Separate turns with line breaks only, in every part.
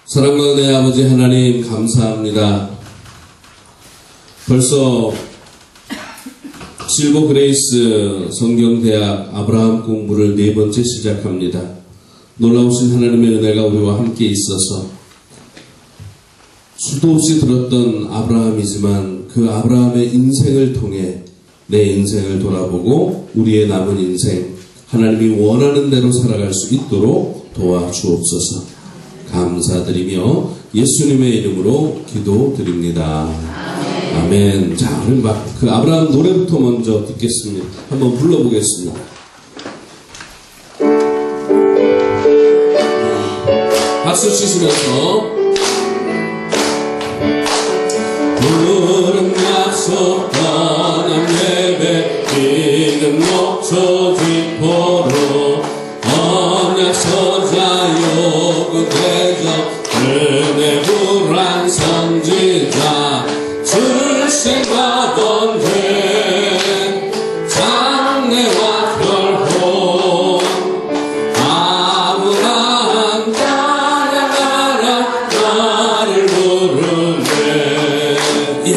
사랑하는 내 아버지 하나님 감사합니다. 벌써 실버 그레이스 성경대학 아브라함 공부를 4번째 시작합니다. 놀라우신 하나님의 은혜가 우리와 함께 있어서 수도 없이 들었던 아브라함이지만 그 아브라함의 인생을 통해 내 인생을 돌아보고 우리의 남은 인생 하나님이 원하는 대로 살아갈 수 있도록 도와주옵소서. 감사드리며 예수님의 이름으로 기도드립니다. 아멘. 자, 우리 그 아브라함 노래부터 먼저 듣겠습니다. 한번 불러보겠습니다. 박수 치시면서 푸른 약속 떠난 예배 기름 목초 지포로 언약 서자 요구대적 은혜 불안 선지자 출생과 번뇌 장래와 결혼 아브라함 따라가라 나를 부르네. 예,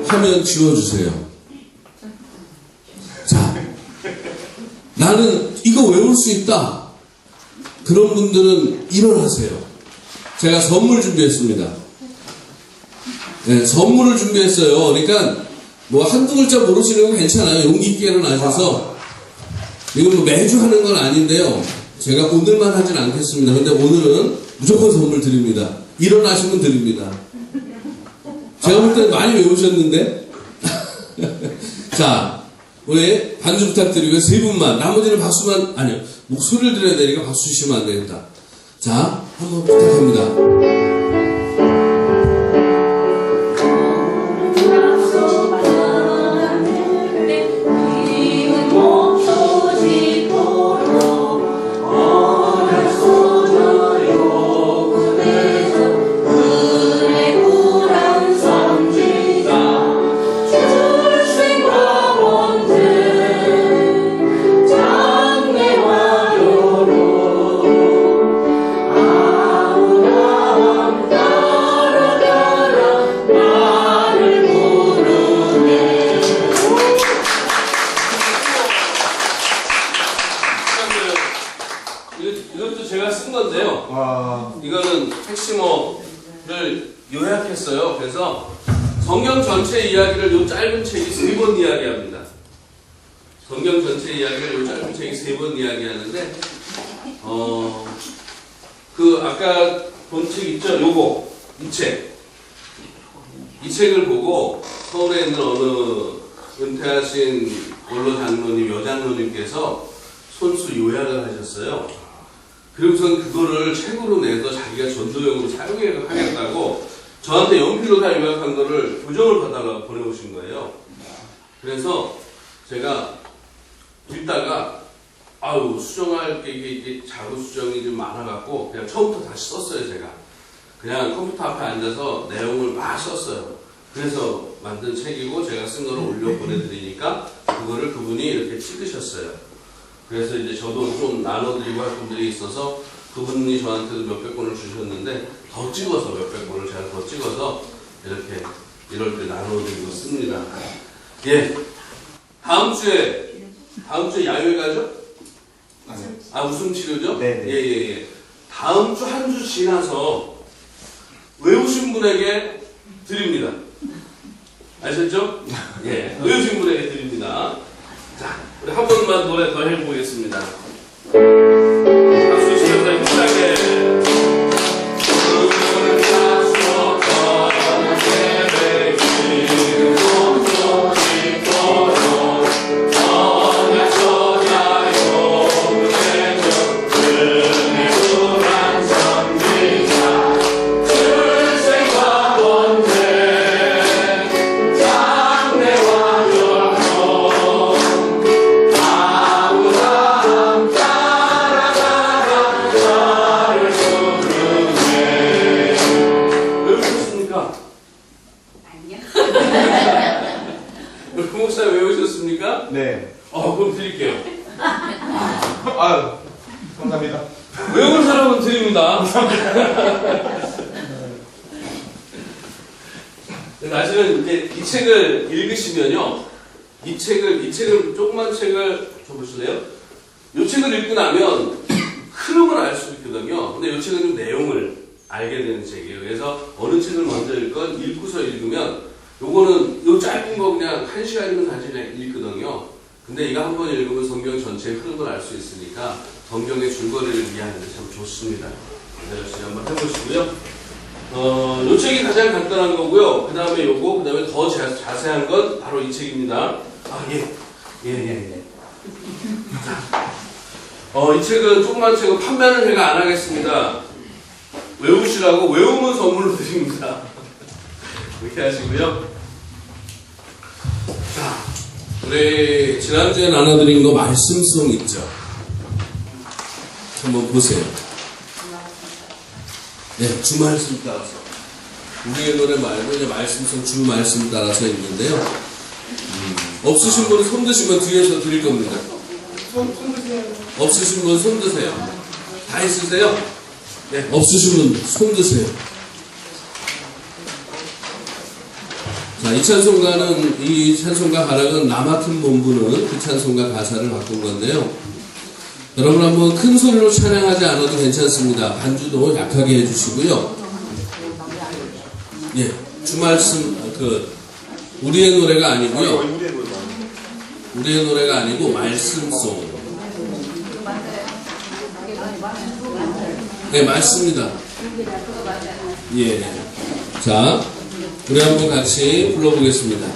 화면 지워주세요. 자, 나는 이거 외울 수 있다. 그런 분들은 일어나세요. 제가 선물 준비했습니다. 네, 선물을 준비했어요. 그러니까 뭐 한두 글자 모르시는 건 괜찮아요. 용기 있게 일어나셔서. 이건 뭐 매주 하는 건 아닌데요. 제가 오늘만 하진 않겠습니다. 근데 오늘은 무조건 선물 드립니다. 일어나시면 드립니다. 제가 볼 때는 많이 외우셨는데. 자, 우리 반주 부탁드리고 세 분만, 나머지는 박수만, 아니요, 목소리를 들어야 되니까 박수 주시면 안 되겠다. 자, 한번 부탁합니다. 이것도 제가 쓴 건데요. 이거는 핵심어를 요약했어요. 그래서 성경 전체 이야기를 요 짧은 책이 3번 이야기합니다. 성경 전체 이야기를 요 짧은 책이 3번 이야기하는데, 그 아까 본 책 있죠? 요거 이 책. 이 책을 보고 서울에 있는 어느 은퇴하신 원로 장로님, 여장로님께서 손수 요약을 하셨어요. 그리고선 그거를 책으로 내서 자기가 전도용으로 사용하겠다고 저한테 연필로 다 요약한 거를 교정을 받아달라고 보내오신 거예요. 그래서 제가 읽다가 수정할 게 이게 자료 수정이 좀 많아갖고 그냥 처음부터 다시 썼어요. 제가 그냥 컴퓨터 앞에 앉아서 내용을 막 썼어요. 그래서 만든 책이고 제가 쓴 거를 올려 보내드리니까 그거를 그분이 이렇게 찍으셨어요. 그래서 이제 저도 좀 나눠드리고 할 분들이 있어서 그분이 저한테도 몇백 권을 주셨는데 더 찍어서 몇백 권을 제가 더 찍어서 이렇게 이럴 때 나눠드리고 씁니다. 예. 다음 주에 야외 가죠? 아니요. 웃음 치료죠? 네. 예. 다음 주 한 주 지나서 외우신 분에게 드립니다. 아셨죠? 예. 외우신 분에게 드립니다. 자, 우리 한 번만 노래 더 해보겠습니다. 박수 치면서 힘차게.
네.
그럼 드릴게요.
감사합니다.
외운 사람은 드립니다. 사실은 이제 이 책을 읽으시면요, 이 책을 조그만 책을 좀 보실래요? 이 책을 읽고 나면 흐름을 알 수 있거든요. 근데 이 책은 좀 내용을 알게 되는 책이에요. 그래서 어느 책을 먼저 읽건 읽고서 읽으면, 요거는 요 짧은 거 그냥 1시간이면 사실 읽거든요. 근데 이거 한번 읽으면 성경 전체의 흐름을 알 수 있으니까 성경의 줄거리를 이해하는 데 참 좋습니다. 네, 열심히 한번 해보시고요. 요 책이 가장 간단한 거고요. 그 다음에 요거, 그 다음에 더 자세한 건 바로 이 책입니다. 이 책은, 조그만 책은 판매는 제가 안 하겠습니다. 외우시라고, 외우면 선물로 드립니다. 이렇게 하시고요. 자, 우리 지난주에 나눠드린 거 말씀송 있죠? 한번 보세요. 네, 주 말씀 따라서. 우리의 노래 말고 이제 말씀송 주 말씀 따라서 있는데요. 없으신 분은 손 드시면 뒤에서 드릴 겁니다. 없으신 분 손 드세요. 다 있으세요? 네, 없으신 분 손 드세요. 자, 이 찬송가 가락은 나 맡은 본부는 그 찬송가 가사를 바꾼 건데요. 여러분 한번 큰 소리로 찬양하지 않아도 괜찮습니다. 반주도 약하게 해주시고요. 예, 주 말씀, 우리의 노래가 아니고요. 우리의 노래가 아니고 말씀송. 네, 맞습니다. 예. 자, 우리 한번 같이 불러보겠습니다.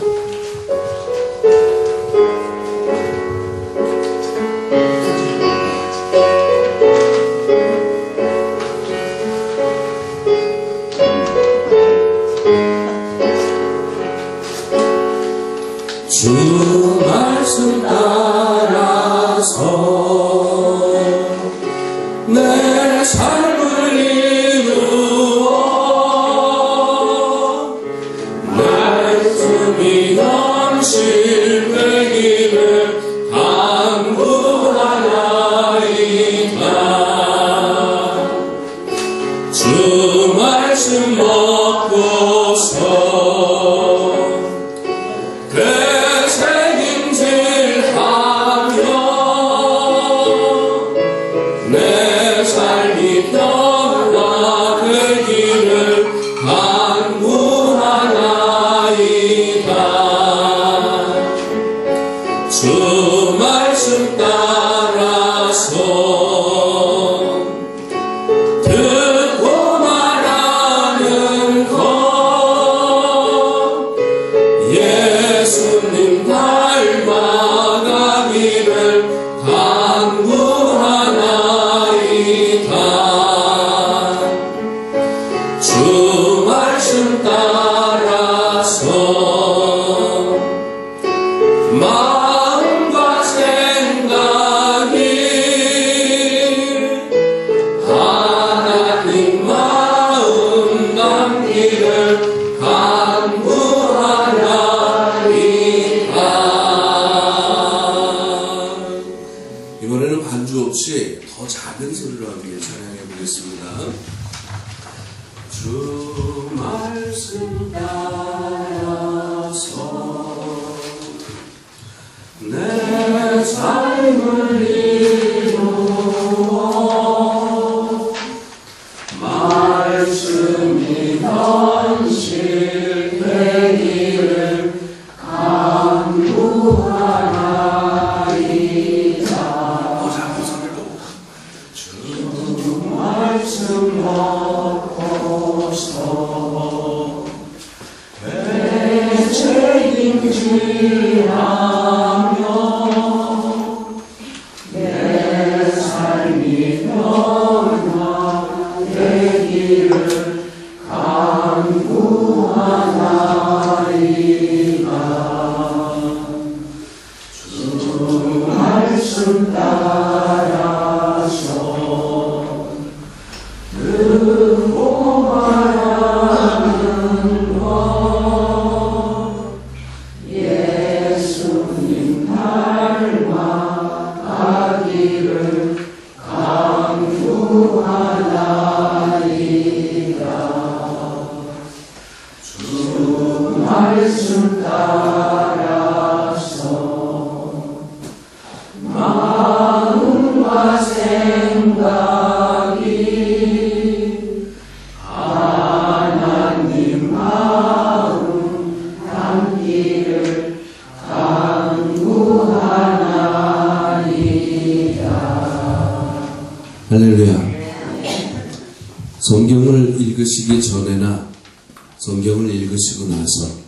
주 말씀 따라서 내 삶을 이루어 말씀이 현실되기를 간구하나이다. 주 말씀 먹고서 내 삶이 변화되기를 간구하나이다. 주 말씀 따라서 듣고 말하는 것 예수님 닮아가기를 간구하나이다. 주 말씀 따라서 마음과 생각이 하나님 마음 담기를 간구하나이다.
이번에는 반주 없이 더 작은 소리로 함께 찬양해 보겠습니다. 주 말씀 따라서 내 삶을 이루어 말씀이 현실되기를 간구하나이다. 더 작은 소리로. 주 말씀 먹고서 내 책임지라며 내 삶이 변화되기를 간구하나이다. 주 말씀 따라서 듣고 말하는 것 예수님 닮아가기를 간구하나이다. 주
마음과 생각이 하나님 마음 담기를 간구하나이다.
할렐루야. 성경을 읽으시기 전에나 성경을 읽으시고 나서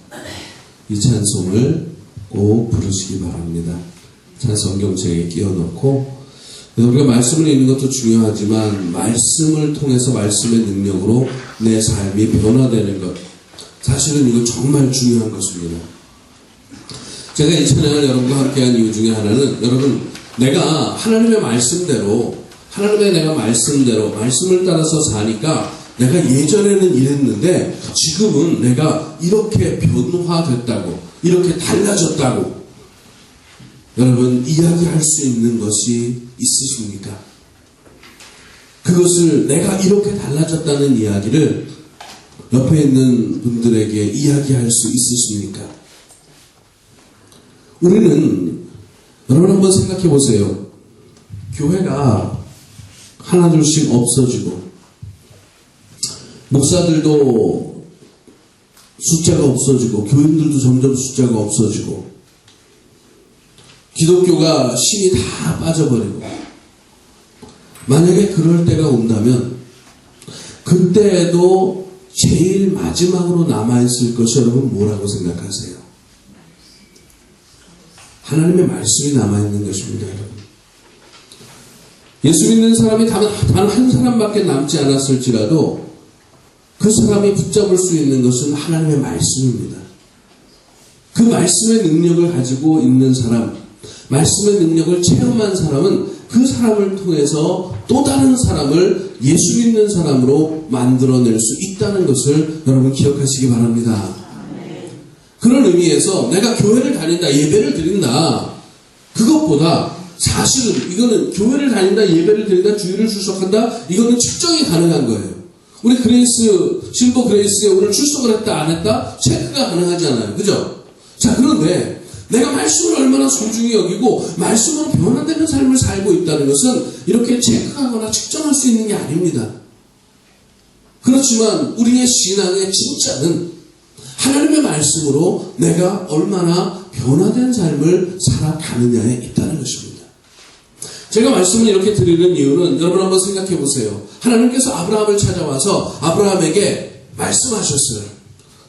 이 찬송을 꼭 부르시기 바랍니다. 성경책에 끼워넣고, 우리가 말씀을 읽는 것도 중요하지만 말씀을 통해서 말씀의 능력으로 내 삶이 변화되는 것, 사실은 이거 정말 중요한 것입니다. 제가 이 찬양을 여러분과 함께한 이유 중에 하나는, 여러분, 내가 하나님의 말씀대로 말씀을 따라서 사니까 내가 예전에는 이랬는데 지금은 내가 이렇게 변화됐다고, 이렇게 달라졌다고 여러분 이야기할 수 있는 것이 있으십니까? 그것을 내가 이렇게 달라졌다는 이야기를 옆에 있는 분들에게 이야기할 수 있으십니까? 우리는, 여러분 한번 생각해 보세요. 교회가 하나둘씩 없어지고, 목사들도 숫자가 없어지고, 교인들도 점점 숫자가 없어지고, 기독교가 신이 다 빠져버리고, 만약에 그럴 때가 온다면 그때에도 제일 마지막으로 남아있을 것이 여러분 뭐라고 생각하세요? 하나님의 말씀이 남아있는 것입니다, 여러분. 예수 믿는 사람이 단 한 사람밖에 남지 않았을지라도 그 사람이 붙잡을 수 있는 것은 하나님의 말씀입니다. 그 말씀의 능력을 가지고 있는 사람, 말씀의 능력을 체험한 사람은 그 사람을 통해서 또 다른 사람을 예수 믿는 사람으로 만들어낼 수 있다는 것을 여러분 기억하시기 바랍니다. 그런 의미에서 내가 교회를 다닌다, 예배를 드린다, 그것보다 사실은 이거는 교회를 다닌다, 예배를 드린다, 주일을 출석한다, 이거는 측정이 가능한 거예요. 우리 실버 그레이스에 오늘 출석을 했다, 안 했다, 체크가 가능하잖아요. 그죠? 자, 그런데 내가 말씀을 얼마나 소중히 여기고 말씀으로 변화되는 삶을 살고 있다는 것은 이렇게 체크하거나 측정할 수 있는 게 아닙니다. 그렇지만 우리의 신앙의 진짜는 하나님의 말씀으로 내가 얼마나 변화된 삶을 살아가느냐에 있다는 것입니다. 제가 말씀을 이렇게 드리는 이유는 여러분 한번 생각해 보세요. 하나님께서 아브라함을 찾아와서 아브라함에게 말씀하셨어요.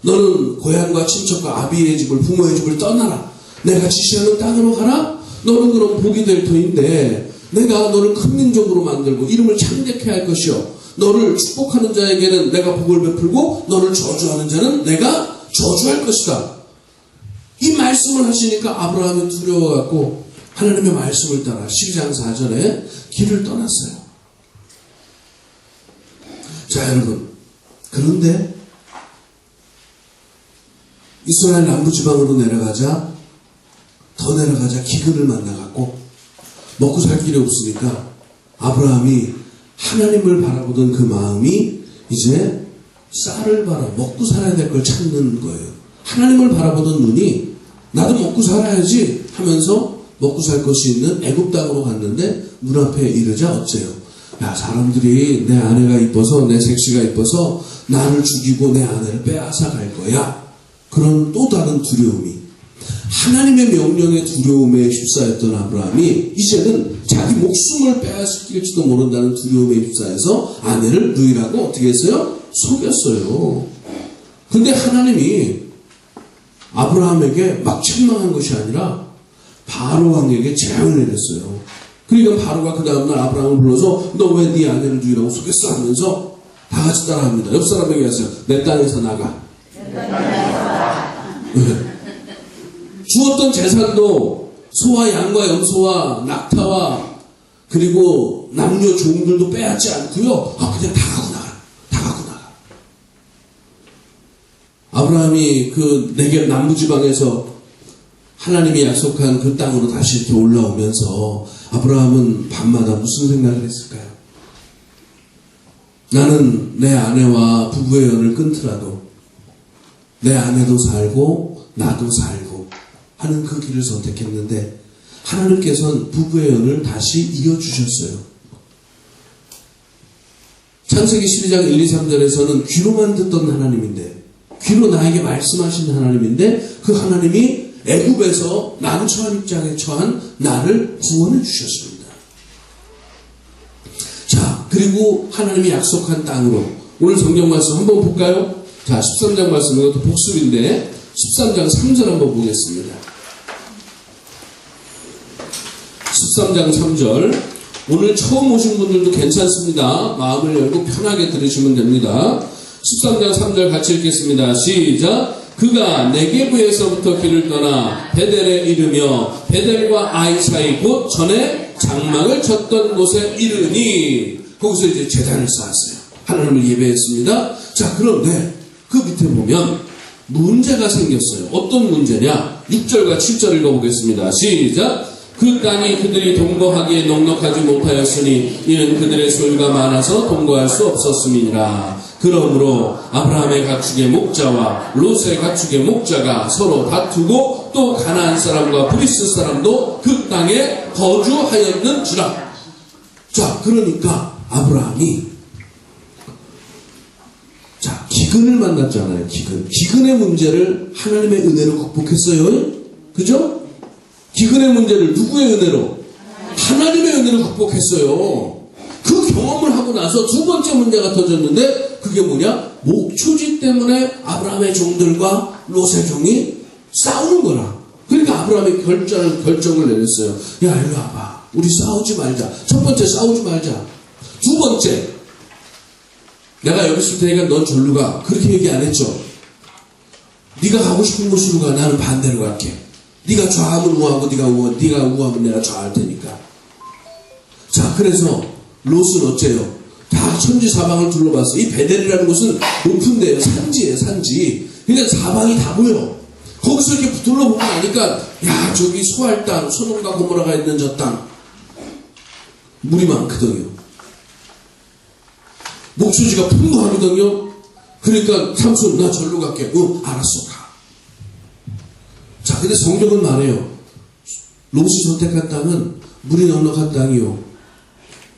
너는 고향과 친척과 아비의 집을, 부모의 집을 떠나라. 내가 지시하는 땅으로 가라. 너는 그럼 복이 될 터인데 내가 너를 큰 민족으로 만들고 이름을 창대케 할 것이요, 너를 축복하는 자에게는 내가 복을 베풀고 너를 저주하는 자는 내가 저주할 것이다. 이 말씀을 하시니까 아브라함이 두려워갖고 하나님의 말씀을 따라 12장 4절에 길을 떠났어요. 자, 여러분, 그런데 이스라엘 남부지방으로 더 내려가자 기근을 만나갖고 먹고 살 길이 없으니까 아브라함이 하나님을 바라보던 그 마음이 이제 쌀을 바라 먹고 살아야 될 걸 찾는 거예요. 하나님을 바라보던 눈이 나도 먹고 살아야지 하면서 먹고 살 것이 있는 애굽 땅으로 갔는데 문 앞에 이르자 어째요? 야, 사람들이 내 아내가 이뻐서, 내 색시가 이뻐서 나를 죽이고 내 아내를 빼앗아 갈 거야. 그런 또 다른 두려움이, 하나님의 명령의 두려움에 휩싸였던 아브라함이 이제는 자기 목숨을 빼앗길지도 모른다는 두려움에 휩싸여서 아내를 누이라고 어떻게 했어요? 속였어요. 근데 하나님이 아브라함에게 막 책망한 것이 아니라 바로 왕에게 재앙을 내렸어요. 그러니까 바로가 그 다음날 아브라함을 불러서 너 왜 네 아내를 누이라고 속였어? 하면서 다 같이 따라합니다. 옆 사람에게 하세요. 내 땅에서 나가. 주었던 재산도 소와 양과 염소와 낙타와 그리고 남녀 종들도 빼앗지 않고요. 그냥 다 갖고 나가. 다 갖고 나가. 아브라함이 그 네겝 남부지방에서 하나님이 약속한 그 땅으로 다시 이렇게 올라오면서 아브라함은 밤마다 무슨 생각을 했을까요? 나는 내 아내와 부부의 연을 끊더라도 내 아내도 살고 나도 살고 하는 그 길을 선택했는데
하나님께서는 부부의 연을 다시 이어주셨어요. 창세기 12장 1, 2, 3절에서는 귀로만 듣던 하나님인데, 귀로 나에게 말씀하신 하나님인데, 그 하나님이 애굽에서 난처한 입장에 처한 나를 구원해 주셨습니다. 자, 그리고 하나님이 약속한 땅으로 오늘 성경 말씀 한번 볼까요? 자, 13장 말씀, 이것도 복습인데 13장 3절 한번 보겠습니다. 13장 3절. 오늘 처음 오신 분들도 괜찮습니다. 마음을 열고 편하게 들으시면 됩니다. 13장 3절 같이 읽겠습니다. 시작. 그가 네게브에서부터 길을 떠나 베델에 이르며 베델과 아이 사이 곧 전에 장막을 쳤던 곳에 이르니, 거기서 이제 제단을 쌓았어요. 하나님을 예배했습니다. 자, 그런데 그 밑에 보면 문제가 생겼어요. 어떤 문제냐? 6절과 7절 읽어보겠습니다. 시작. 그 땅이 그들이 동거하기에 넉넉하지 못하였으니 이는 그들의 소유가 많아서 동거할 수 없었음이니라. 그러므로 아브라함의 가축의 목자와 롯의 가축의 목자가 서로 다투고 또 가나안 사람과 브리스 사람도 그 땅에 거주하였는지라. 자, 그러니까 아브라함이 기근을 만났잖아요. 기근의 문제를 하나님의 은혜로 극복했어요. 그죠? 기근의 문제를 누구의 은혜로? 하나님의 은혜로 극복했어요. 그 경험을 하고 나서 두 번째 문제가 터졌는데, 그게 뭐냐? 목초지 때문에 아브라함의 종들과 롯의 종이 싸우는 거라. 그러니까 아브라함이 결정을 내렸어요. 야, 일로 와봐. 우리 싸우지 말자. 첫 번째, 싸우지 말자. 두 번째, 내가 여기 있을 테니까 넌 절로 가. 그렇게 얘기 안 했죠. 네가 가고 싶은 곳으로 가. 나는 반대로 갈게. 네가 좌하면 우하고 네가 우하면 내가 좌할 테니까. 자, 그래서 롯은 어째요? 다 천지 사방을 둘러봤어. 이 베델이라는 곳은 높은 데예요. 산지예요, 산지. 그러니까 사방이 다 보여. 거기서 이렇게 둘러보고 나니까, 야, 저기 소할 땅, 소돔과 고모라가 있는 저 땅, 물이 많거든요. 목초지가 풍부하거든요. 그러니까 삼손, 나 절로 갈게. 알았어, 가. 자, 근데 성경은 말해요. 롯이 선택한 땅은 물이 넉넉한 땅이요,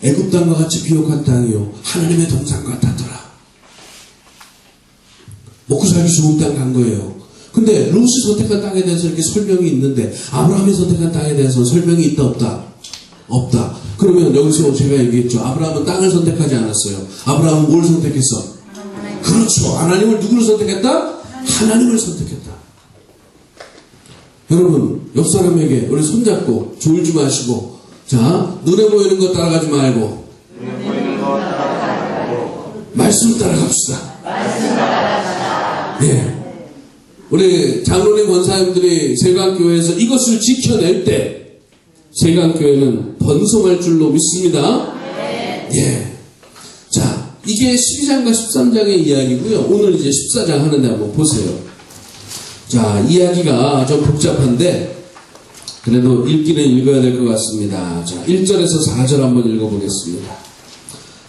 애굽 땅과 같이 비옥한 땅이요, 하나님의 동산 같았더라. 먹고 살기 좋은 땅 간 거예요. 근데 롯이 선택한 땅에 대해서 이렇게 설명이 있는데, 아브라함이 선택한 땅에 대해서 설명이 있다 없다? 없다. 그러면 여기서 제가 얘기했죠. 아브라함은 땅을 선택하지 않았어요. 아브라함은 뭘 선택했어? 그렇죠. 하나님을 누구를 선택했다? 하나님을 선택했다. 여러분, 옆 사람에게 우리 손잡고 졸지 마시고, 자, 눈에 보이는 거 따라가지 말고, 말씀 따라갑시다. 예. 우리 장로님 권사님들이 세강교회에서 이것을 지켜낼 때 세강교회는 번성할 줄로 믿습니다. 예. 자, 이게 12장과 13장의 이야기고요. 오늘 이제 14장 하는데 한번 보세요. 자, 이야기가 좀 복잡한데 그래도 읽기는 읽어야 될 것 같습니다. 자, 1절에서 4절 한번 읽어보겠습니다.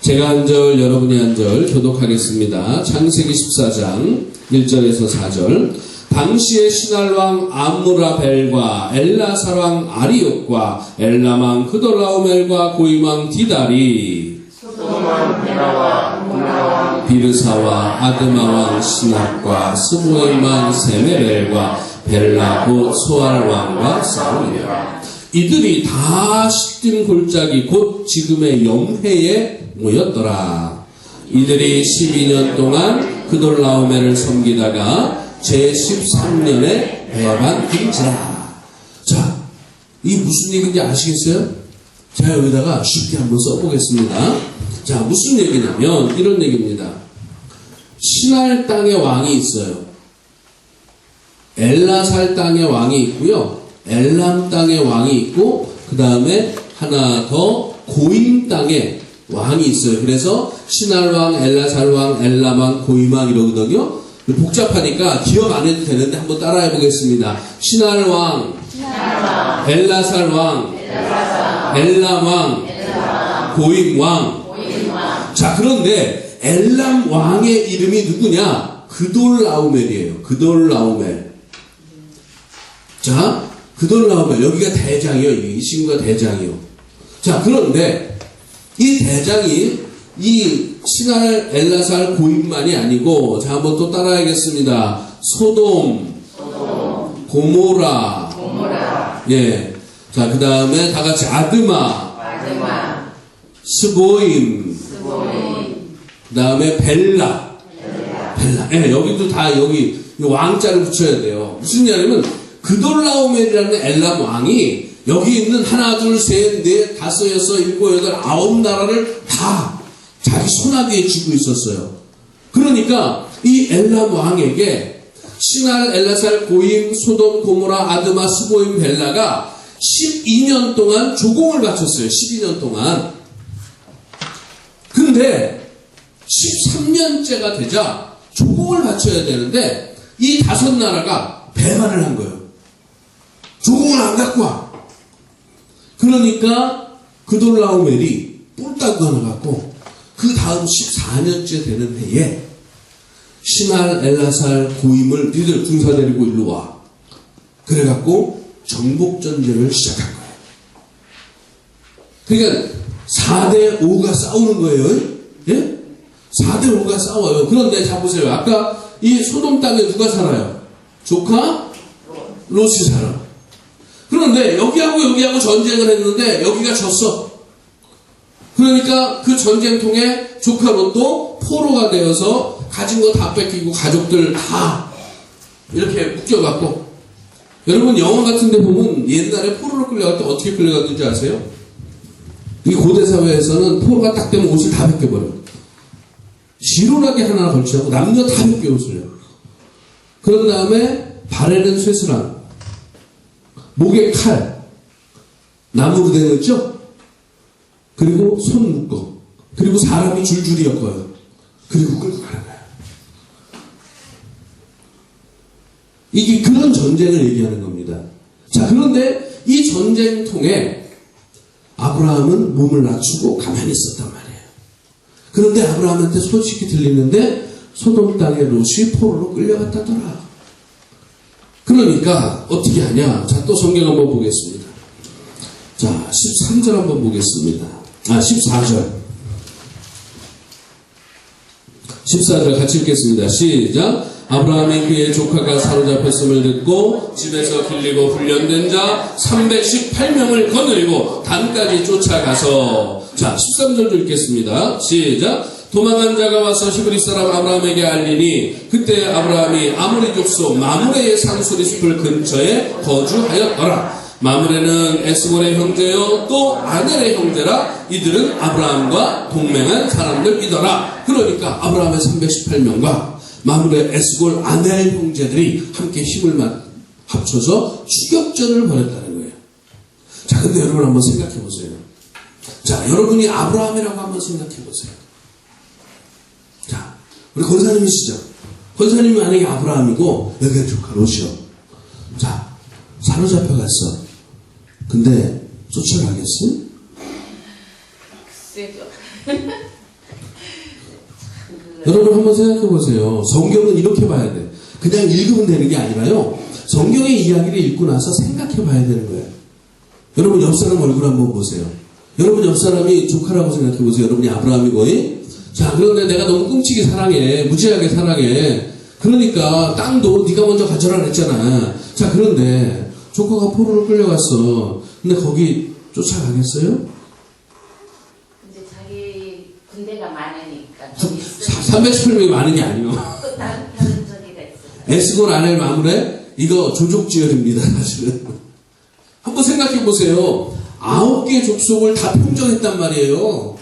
제가 한 절, 여러분이 한 절 교독하겠습니다. 창세기 14장 1절에서 4절. 당시의 신할왕 암무라벨과 엘라살왕 아리옥과 엘람왕 그돌라오멜과 고임왕 디달이 소돔왕 베라와 고모라왕 비르사와 아드마왕 시납과 스모엘왕 세메벨과 벨라 곧 소알왕과 싸우니라. 이들이 다 시딤 골짜기 곧 지금의 염해에 모였더라. 이들이 12년 동안 그돌라오멜을 섬기다가 제13년에 배반한지라. 자, 이 무슨 얘기인지 아시겠어요? 제가 여기다가 쉽게 한번 써보겠습니다. 자, 무슨 얘기냐면 이런 얘기입니다. 신할 땅에 왕이 있어요. 엘라살 땅에 왕이 있고요, 엘람 땅에 왕이 있고, 그 다음에 하나 더 고임 땅에 왕이 있어요. 그래서 신할왕, 엘라살왕, 엘람왕, 고임왕 이러거든요. 복잡하니까 기억 안 해도 되는데 한번 따라해 보겠습니다. 신할왕, 엘라살왕, 엘람왕, 고임왕. 자, 그런데 엘람 왕의 이름이 누구냐? 그돌라오멜이에요. 그돌라오멜. 자, 그돌라오멜, 여기가 대장이요. 이 친구가 대장이요. 자, 그런데 이 대장이 이 신할 엘라살 고인만이 아니고, 자, 한번 또 따라하겠습니다. 소돔, 고모라, 예. 자, 그 다음에 다 같이 아드마, 스보임, 그 다음에 벨라. 예, 여기도 다 여기 왕자를 붙여야 돼요. 무슨 얘기냐면, 그돌라오멜이라는 엘람 왕이 여기 있는 하나, 둘, 셋, 넷, 다섯, 여섯, 일곱, 여덟, 아홉 나라를 다 자기 손아귀에 쥐고 있었어요. 그러니까 이 엘람 왕에게 신할, 엘라살, 고임, 소돔, 고모라, 아드마, 스보임, 벨라가 12년 동안 조공을 바쳤어요. 12년 동안. 근데 13년째가 되자 조공을 바쳐야 되는데 이 다섯 나라가 배반을 한 거예요. 조공을 안 갖고 와. 그러니까 그돌라오멜이 뿔따구 하나 갖고 그 다음 14년째 되는 해에 신할, 엘라살, 고임을 니들 군사 데리고 일로 와. 그래갖고 정복전쟁을 시작한 거예요. 그러니까 4대5가 싸우는 거예요. 예? 4대5가 싸워요. 그런데 자 보세요. 아까 이 소돔 땅에 누가 살아요? 조카? 롯이 살아. 그런데 여기하고 전쟁을 했는데 여기가 졌어. 그러니까 그 전쟁통에 조카 롯도 포로가 되어서 가진 거 다 뺏기고 가족들 다 이렇게 묶여갖고, 여러분 영화 같은 데 보면 옛날에 포로로 끌려갈 때 어떻게 끌려갔는지 아세요? 이 고대 사회에서는 포로가 딱 되면 옷을 다 벗겨버려요. 지루하게 하나 걸치고 남녀 다 벗겨 옷을요. 그런 다음에 발에는 쇠스랑, 목에 칼, 나무로 된 거 있죠? 그리고 손 묶어. 그리고 사람이 줄줄이 엮어요. 그리고 끌고 가는 거예요. 이게 그런 전쟁을 얘기하는 겁니다. 자, 그런데 이 전쟁통에 아브라함은 몸을 낮추고 가만히 있었단 말이에요. 그런데 아브라함한테 소식이 들리는데 소돔 땅에 롯이 포로로 끌려갔다더라. 그러니까 어떻게 하냐? 자, 또 성경 한번 보겠습니다. 자, 13절 한번 보겠습니다. 14절. 14절 같이 읽겠습니다. 시작. 아브라함이 그의 조카가 사로잡혔음을 듣고 집에서 길리고 훈련된 자 318명을 거느리고 단까지 쫓아가서, 자, 13절도 읽겠습니다. 시작. 도망한 자가 와서 히브리 사람 아브라함에게 알리니 그때 아브라함이 아모리 족속 마므레의 상수리 숲을 근처에 거주하였더라. 마므레는 에스골의 형제요 또 아넬의 형제라. 이들은 아브라함과 동맹한 사람들이더라. 그러니까 아브라함의 318명과 마므레, 에스골, 아넬 형제들이 함께 힘을 합쳐서 추격전을 벌였다는 거예요. 자, 근데 여러분 한번 생각해 보세요. 자, 여러분이 아브라함이라고 한번 생각해 보세요. 자, 우리 권사님이시죠? 권사님이 만약에 아브라함이고 여기가 조카 롯이요. 자, 사로잡혀 갔어. 근데 쫓아가겠어? 여러분 한번 생각해 보세요. 성경은 이렇게 봐야 돼. 그냥 읽으면 되는 게 아니라요. 성경의 이야기를 읽고 나서 생각해 봐야 되는 거예요. 여러분 옆 사람 얼굴 한번 보세요. 여러분 옆 사람이 조카라고 생각해 보세요. 여러분이 아브라함이고. 자, 그런데 내가 너무 끔찍이 사랑해. 무지하게 사랑해. 그러니까 땅도 네가 먼저 가져라 그랬잖아. 자, 그런데 조카가 포로로 끌려갔어. 근데 거기 쫓아가겠어요?
근데 자기 군대가 많으니까
318명이 많은 게 아니에요.
또 다른 저기가 있어요.
에스골 아넬 마므레 이거 조족지열입니다. 사실은 한번 생각해 보세요. 9개의 족속을 다 평정했단 말이에요.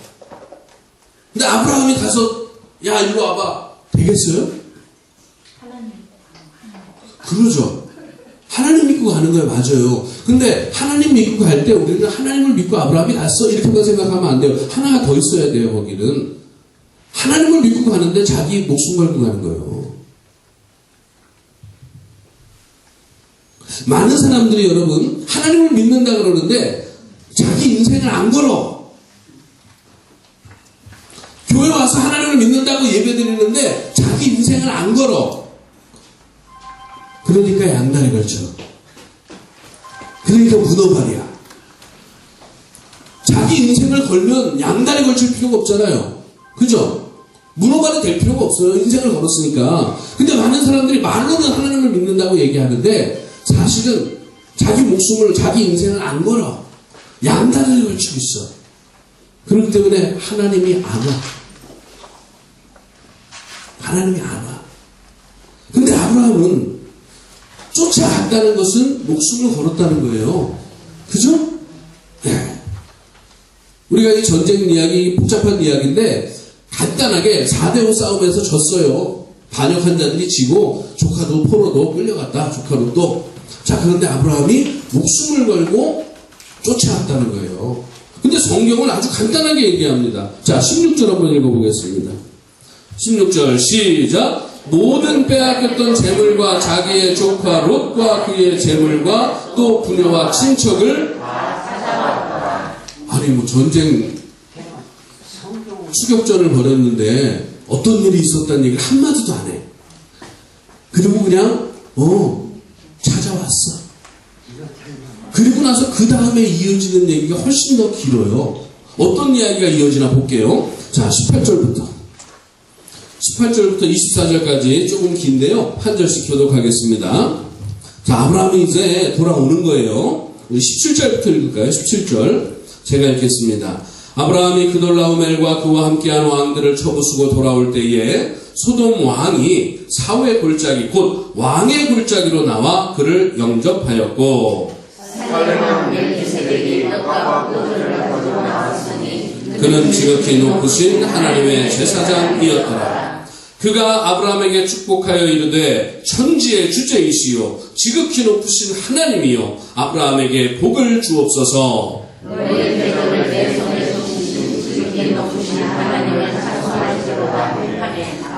근데 아브라함이 가서 야 이리 와봐 되겠어요?
하나님.
그러죠. 하나님 믿고 가는 거예요. 맞아요. 근데 하나님 믿고 갈 때 우리는 하나님을 믿고 아브라함이 갔어 이렇게만 생각하면 안 돼요. 하나가 더 있어야 돼요. 거기는 하나님을 믿고 가는데 자기 목숨 걸고 가는 거예요. 많은 사람들이 여러분 하나님을 믿는다 그러는데 자기 인생을 안 걸어. 교회 와서 하나님을 믿는다고 예배 드리는데 자기 인생을 안 걸어. 그러니까 양다리 걸쳐. 그러니까 문어발이야. 자기 인생을 걸면 양다리 걸칠 필요가 없잖아요. 그죠? 문어발이 될 필요가 없어요. 인생을 걸었으니까. 근데 많은 사람들이 말로는 하나님을 믿는다고 얘기하는데 사실은 자기 목숨을, 자기 인생을 안 걸어. 양다리를 걸치고 있어. 그렇기 때문에 하나님이 안 와. 하나님이 안 와. 근데 아브라함은 쫓아갔다는 것은 목숨을 걸었다는 거예요. 그죠? 네. 우리가 이 전쟁 이야기, 복잡한 이야기인데 간단하게 4대5 싸움에서 졌어요. 반역한 자들이 지고 조카도 포로도 끌려갔다. 조카로 또. 자, 그런데 아브라함이 목숨을 걸고 쫓아갔다는 거예요. 근데 성경은 아주 간단하게 얘기합니다. 자, 16절 한번 읽어보겠습니다. 16절 시작. 모든 빼앗겼던 재물과 자기의 조카 롯과 그의 재물과 또 부녀와 친척을 아니 뭐 전쟁 추격전을 벌였는데 어떤 일이 있었다는 얘기를 한마디도 안 해. 그리고 그냥 찾아왔어. 그리고 나서 그 다음에 이어지는 얘기가 훨씬 더 길어요. 어떤 이야기가 이어지나 볼게요. 자, 18절부터 24절까지 조금 긴데요. 한 절씩 교독하겠습니다. 자, 아브라함이 이제 돌아오는 거예요. 우리 17절부터 읽을까요? 17절. 제가 읽겠습니다. 아브라함이 그돌라오멜과 그와 함께한 왕들을 쳐부수고 돌아올 때에 소돔 왕이 사회 골짜기 곧 왕의 골짜기로 나와 그를 영접하였고 그는 지극히 높으신 하나님의 제사장이었더라. 그가 아브라함에게 축복하여 이르되 천지의 주제이시요 지극히 높으신 하나님이요 아브라함에게 복을 주옵소서. 너의 대적을 내 손에 쏘시는 지극히 높으신 하나님을 찬송할지로다.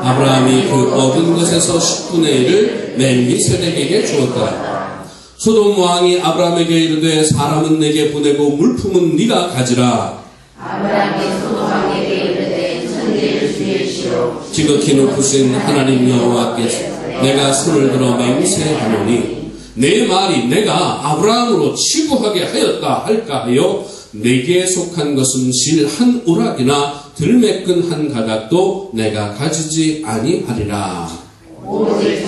아브라함이 그 얻은 것에서 10분의 1을 멜기세덱에게 주었더라. 소돔 왕이 아브라함에게 이르되 사람은 내게 보내고 물품은 네가 가지라. 아브라함이 소돔 왕에게 이르되 천지의 주이시오 지극히 높으신 하나님 여호와께서 내가 손을 들어 맹세하노니 내 말이 내가 아브라함으로 치부하게 하였다 할까 하여 내게 속한 것은 실 한 오락이나 들매끈 한 가닥도 내가 가지지 아니하리라.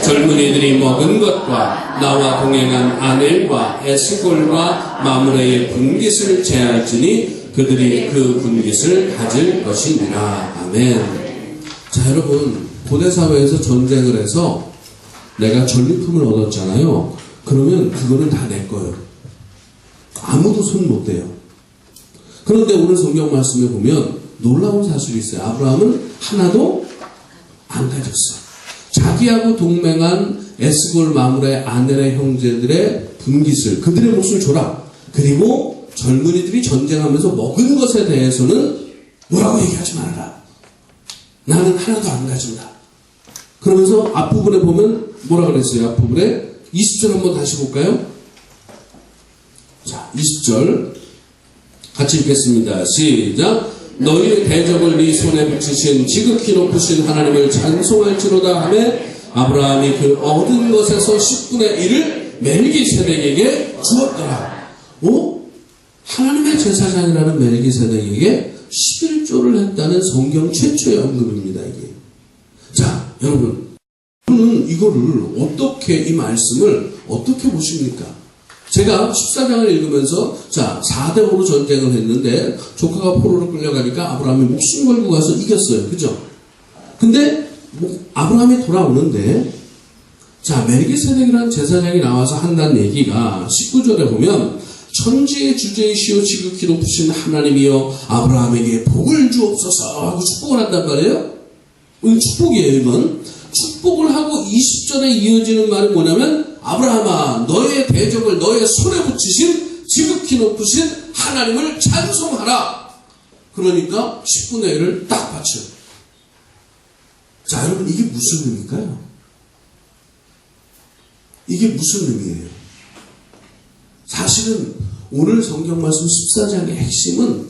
젊은이들이 먹은 것과 나와 동행한 아넬과 에스골과 마므레의 분깃을 제할지니 그들이 그 분깃을 가질 것이니라. 아멘. 자, 여러분, 고대사회에서 전쟁을 해서 내가 전리품을 얻었잖아요. 그러면 그거는 다 내 거예요. 아무도 손 못 대요. 그런데 오늘 성경 말씀에 보면 놀라운 사실이 있어요. 아브라함은 하나도 안 가졌어요. 자기하고 동맹한 에스골 마므레 아넬의 형제들의 분깃을 그들의 몫을 줘라. 그리고 젊은이들이 전쟁하면서 먹은 것에 대해서는 뭐라고 얘기하지 말아라. 나는 하나도 안 가진다. 그러면서 앞부분에 보면 뭐라 그랬어요? 앞부분에 20절 한번 다시 볼까요? 자, 20절 같이 읽겠습니다. 시작. 너희 대적을 네 손에 붙이신 지극히 높으신 하나님을 찬송할지로다 하며 아브라함이 그 얻은 것에서 10분의 1을 멜기세덱에게 주었더라. 하나님의 제사장이라는 멜기세덱에게 11조를 했다는 성경 최초의 언급입니다. 이게. 자, 여러분 이거를 어떻게 이 말씀을 어떻게 보십니까? 제가 14장을 읽으면서 자 4대5로 전쟁을 했는데 조카가 포로로 끌려가니까 아브라함이 목숨 걸고 가서 이겼어요. 그죠? 근데 아브라함이 돌아오는데 자 멜기세덱이라는 제사장이 나와서 한다는 얘기가 19절에 보면 천지의 주제이시오 지극히 높으신 하나님이여 아브라함에게 복을 주옵소서 하고 축복을 한단 말이에요. 이건 축복이에요. 이건 축복을 하고 20절에 이어지는 말이 뭐냐면 아브라함아 너의 대적을 너의 손에 붙이신 지극히 높으신 하나님을 찬송하라. 그러니까 10분의 1을 딱 바쳐. 자 여러분 이게 무슨 의미일까요? 이게 무슨 의미예요? 사실은 오늘 성경 말씀 14장의 핵심은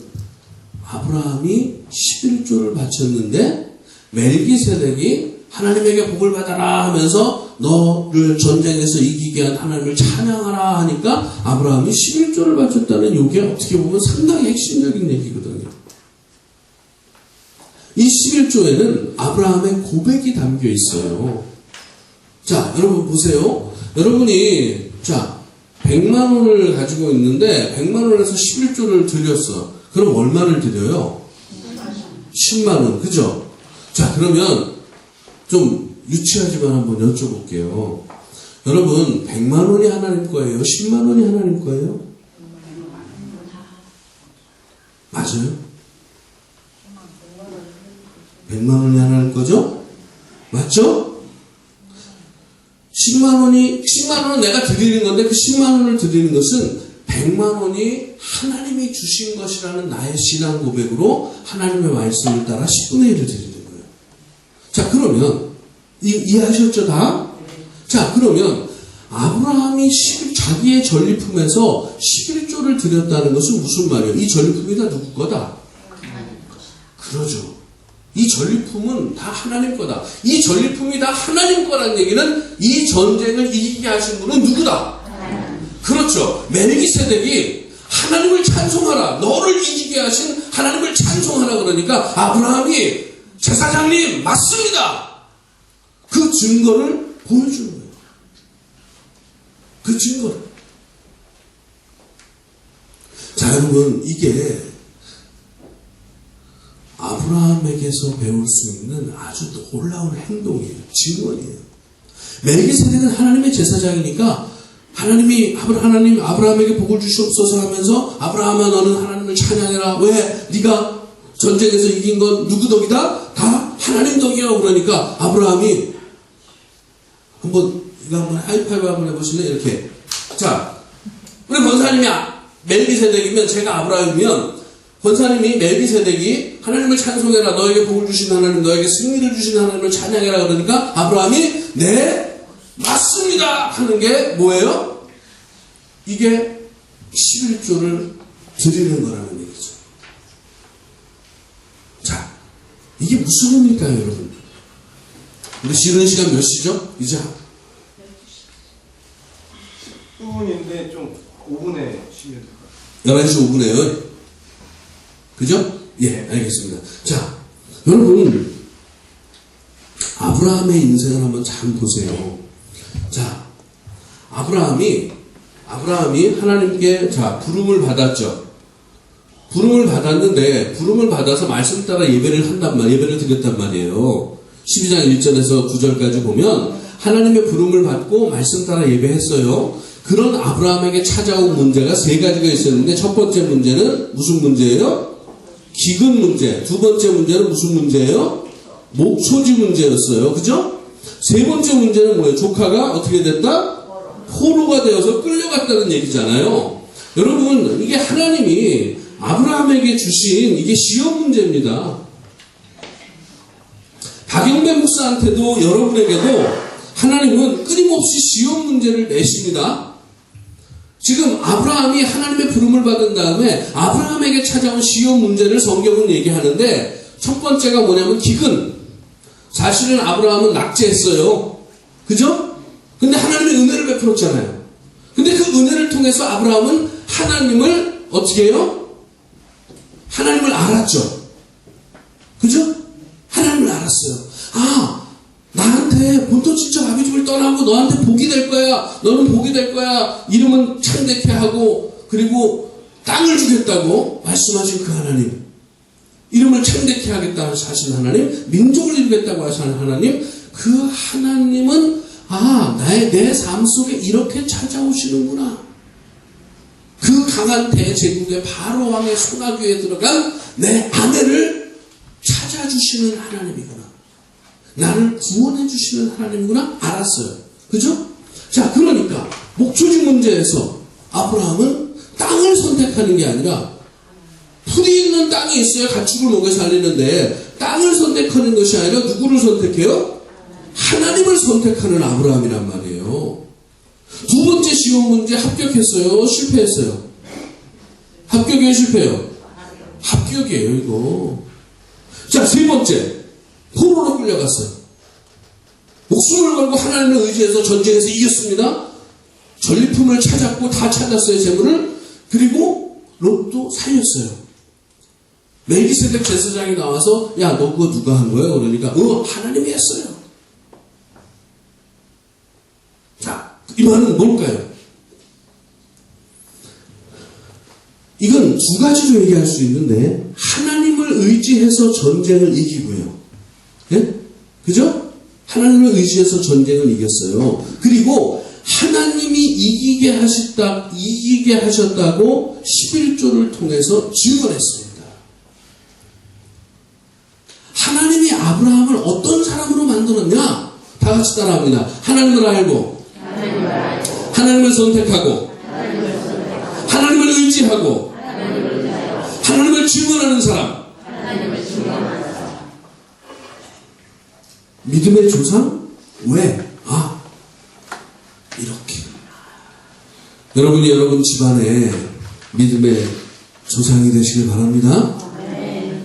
아브라함이 11조를 바쳤는데 멜기세덱이 하나님에게 복을 받아라 하면서 너를 전쟁에서 이기게 한 하나님을 찬양하라 하니까 아브라함이 11조를 바쳤다는 이게 어떻게 보면 상당히 핵심적인 얘기거든요. 이 11조에는 아브라함의 고백이 담겨 있어요. 자, 여러분 보세요. 여러분이, 자, 100만 원을 가지고 있는데, 100만 원에서 11조를 드렸어. 그럼 얼마를 드려요? 10만 원, 그죠? 자, 그러면 좀 유치하지만 한번 여쭤볼게요. 여러분, 100만 원이 하나님 거예요? 10만 원이 하나님 거예요? 맞아요? 100만 원이 하나님 거죠? 맞죠? 10만 원은 내가 드리는 건데 그 10만 원을 드리는 것은 100만 원이 하나님이 주신 것이라는 나의 신앙 고백으로 하나님의 말씀을 따라 10분의 1을 드리는 거예요. 자, 그러면 이해하셨죠 다? 자, 그러면 아브라함이 자기의 전리품에서 11조를 드렸다는 것은 무슨 말이에요? 이 전리품이 다 누구 거다? 그러죠. 이 전리품은 다 하나님 거다. 이 전리품이 다 하나님 거라는 얘기는 이 전쟁을 이기게 하신 분은 누구다? 그렇죠. 멜기세덱이 하나님을 찬송하라. 너를 이기게 하신 하나님을 찬송하라 그러니까 아브라함이 제사장님 맞습니다. 그 증거를 보여주는 거예요. 그 증거를. 자, 여러분, 이게 아브라함에게서 배울 수 있는 아주 놀라운 행동이에요. 증언이에요. 멜기세덱은 하나님의 제사장이니까 하나님 아브라함에게 복을 주시옵소서 하면서 아브라함아 너는 하나님을 찬양해라. 왜? 네가 전쟁에서 이긴 건 누구 덕이다? 다 하나님 덕이야. 그러니까 아브라함이 이거 한번 하이파이브 한번 해보시면 이렇게. 자, 우리 권사님이 멜기세덱이면 제가 아브라함이면 권사님이 멜기세덱이 하나님을 찬송해라. 너에게 복을 주신 하나님, 너에게 승리를 주신 하나님을 찬양해라. 그러니까 아브라함이 네, 맞습니다. 하는 게 뭐예요? 이게 11조를 드리는 거라는 얘기죠. 자, 이게 무슨 의미일까요, 여러분? 우리 쉬는 시간 몇 시죠? 이제
10분인데 좀 5분에 쉬면 될 것 같아요.
11시 5분에요. 그죠? 예, 알겠습니다. 자, 여러분, 아브라함의 인생을 한번 잘 보세요. 자, 아브라함이 하나님께, 부름을 받았죠. 부름을 받았는데, 부름을 받아서 말씀 따라 예배를 드렸단 말이에요. 12장 1절에서 9절까지 보면, 하나님의 부름을 받고 말씀 따라 예배했어요. 그런 아브라함에게 찾아온 문제가 세 가지가 있었는데, 첫 번째 문제는 무슨 문제예요? 기근 문제. 두 번째 문제는 무슨 문제예요? 목초지 문제였어요. 그죠? 세 번째 문제는 뭐예요? 조카가 어떻게 됐다? 포로가 되어서 끌려갔다는 얘기잖아요. 여러분, 이게 하나님이 아브라함에게 주신 이게 시험 문제입니다. 박영배 목사한테도 여러분에게도 하나님은 끊임없이 시험 문제를 내십니다. 지금 아브라함이 하나님의 부름을 받은 다음에 아브라함에게 찾아온 시험 문제를 성경은 얘기하는데 첫 번째가 뭐냐면 기근. 사실은 아브라함은 낙제했어요. 그죠? 근데 하나님의 은혜를 베풀었잖아요. 근데 그 은혜를 통해서 아브라함은 하나님을 어떻게 해요? 하나님을 알았죠. 그죠? 하나님을 알았어요. 나한테 본토친척 아비집을 떠나고 너한테 복이 될 거야. 너는 복이 될 거야. 이름은 창대케 하고 그리고 땅을 주겠다고 말씀하신 그 하나님. 이름을 창대케 하겠다고 하신 하나님. 민족을 이루겠다고 하신 하나님. 그 하나님은 내 삶 속에 이렇게 찾아오시는구나. 그 강한 대제국의 바로 왕의 소나귀에 들어간 내 아내를 찾아주시는 하나님이구나. 나를 구원해 주시는 하나님이구나 알았어요. 그죠? 자, 그러니까 목초지 문제에서 아브라함은 땅을 선택하는 게 아니라 풀이 있는 땅이 있어야 가축을 먹여 살리는데 땅을 선택하는 것이 아니라 누구를 선택해요? 하나님을 선택하는 아브라함이란 말이에요. 두 번째 시험 문제 합격했어요? 실패했어요? 합격이에요? 실패해요? 합격이에요, 이거. 자, 세 번째. 포로로 끌려갔어요. 목숨을 걸고 하나님을 의지해서 전쟁에서 이겼습니다. 전리품을 찾았고 다 찾았어요, 재물을. 그리고 롯도 살렸어요. 멜기세덱 제사장이 나와서 야, 너 그거 누가 한 거예요? 그러니까 하나님이 했어요. 자, 이 말은 뭘까요? 이건 두 가지로 얘기할 수 있는데 하나님을 의지해서 전쟁을 이기고요. 예? 그죠? 하나님을 의지해서 전쟁을 이겼어요. 그리고 하나님이 이기게 하셨다고 11조를 통해서 증언했습니다. 하나님이 아브라함을 어떤 사람으로 만들었냐? 다 같이 따라합니다. 하나님을 알고, 하나님을 선택하고, 하나님을 의지하고, 하나님을 증언하는 사람. 믿음의 조상? 왜? 이렇게. 여러분이 여러분 집안에 믿음의 조상이 되시길 바랍니다.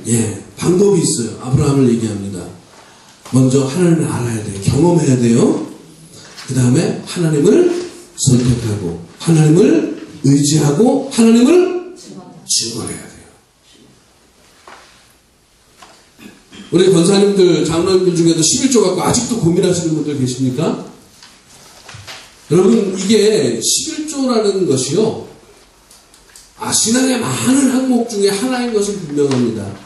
예, 방법이 있어요. 아브라함을 얘기합니다. 먼저 하나님을 알아야 돼요. 경험해야 돼요. 그 다음에 하나님을 선택하고, 하나님을 의지하고, 하나님을 증언해야 돼요. 우리 권사님들, 장로님들 중에도 11조 갖고 아직도 고민하시는 분들 계십니까? 여러분, 이게 11조라는 것이요, 신앙의 많은 항목 중에 하나인 것은 분명합니다.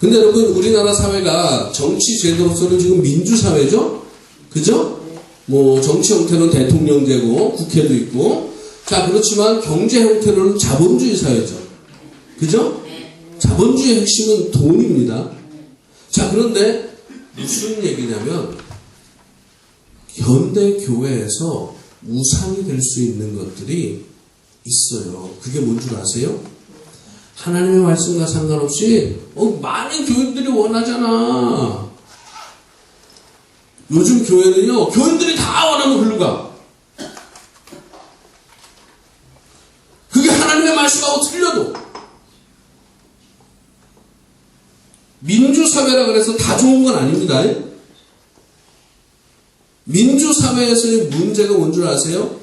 근데 여러분, 우리나라 사회가 정치 제도로서는 지금 민주사회죠? 그죠? 뭐, 정치 형태는 대통령제고, 국회도 있고, 자, 그렇지만 경제 형태로는 자본주의 사회죠. 그죠? 자본주의 핵심은 돈입니다. 자, 그런데 무슨 얘기냐면, 현대 교회에서 우상이 될 수 있는 것들이 있어요. 그게 뭔 줄 아세요? 하나님의 말씀과 상관없이 많은 교인들이 원하잖아. 요즘 교회는요, 교인들이 다 원하면 글로 가. 그게 하나님의 말씀하고 틀려도. 민주사회라 그래서 다 좋은 건 아닙니다. 민주사회에서의 문제가 뭔 줄 아세요?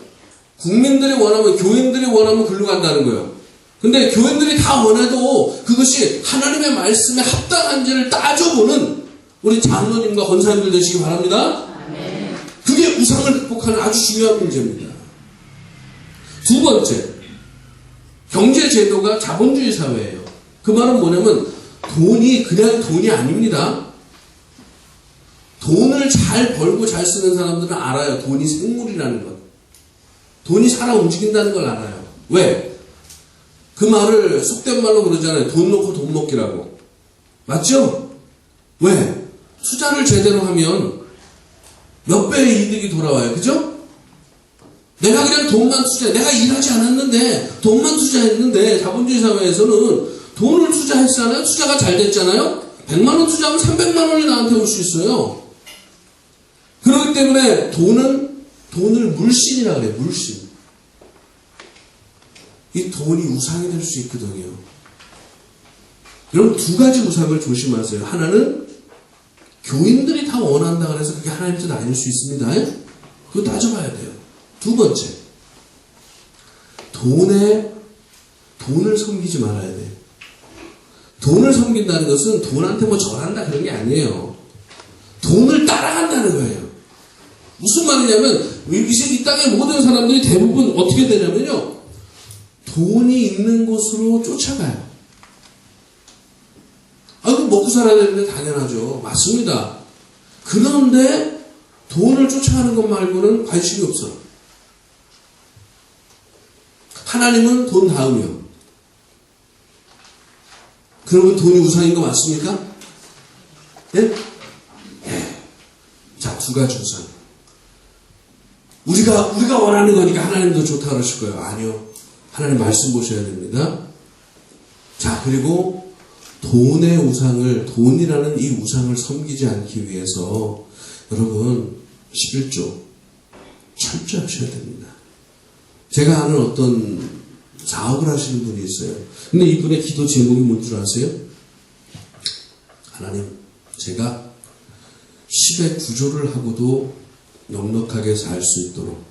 국민들이 원하면, 교인들이 원하면 글로 간다는 거예요. 근데 교인들이 다 원해도 그것이 하나님의 말씀에 합당한지를 따져보는 우리 장로님과 권사님들 되시기 바랍니다. 그게 우상을 극복하는 아주 중요한 문제입니다. 두 번째, 경제제도가 자본주의 사회예요. 그 말은 뭐냐면 돈이 그냥 돈이 아닙니다. 돈을 잘 벌고 잘 쓰는 사람들은 알아요. 돈이 생물이라는 것. 돈이 살아 움직인다는 걸 알아요. 왜? 그 말을 속된 말로 그러잖아요. 돈 놓고 돈 먹기라고. 맞죠? 왜? 투자를 제대로 하면 몇 배의 이득이 돌아와요. 그죠? 내가 그냥 돈만 투자해. 내가 일하지 않았는데 돈만 투자했는데 자본주의 사회에서는 돈을 투자했잖아요. 투자가 잘 됐잖아요. 100만 원 투자하면 300만 원이 나한테 올 수 있어요. 그렇기 때문에 돈을 물신이라 그래요. 물신. 이 돈이 우상이 될 수 있거든요. 여러분, 두 가지 우상을 조심하세요. 하나는 교인들이 다 원한다 그래서 그게 하나님 뜻 아닐 수 있습니다. 그거 따져봐야 돼요. 두 번째, 돈을 섬기지 말아야 돼요. 돈을 섬긴다는 것은 돈한테 뭐 절한다 그런 게 아니에요. 돈을 따라간다는 거예요. 무슨 말이냐면 이 땅의 모든 사람들이 대부분 어떻게 되냐면요, 돈이 있는 곳으로 쫓아가요. 그럼 먹고 살아야 되는데 당연하죠. 맞습니다. 그런데 돈을 쫓아가는 것 말고는 관심이 없어. 하나님은 돈 다음이요. 그러면 돈이 우상인 거 맞습니까? 예? 예. 자, 두 가지 우상. 우리가 원하는 거니까 하나님도 좋다 그러실 거예요. 아니요. 하나님 말씀 보셔야 됩니다. 자, 그리고 돈의 우상을, 돈이라는 이 우상을 섬기지 않기 위해서 여러분 11조 철저하셔야 됩니다. 제가 아는 어떤 사업을 하시는 분이 있어요. 근데 이분의 기도 제목이 뭔 줄 아세요? 하나님, 제가 10의 구조를 하고도 넉넉하게 살 수 있도록.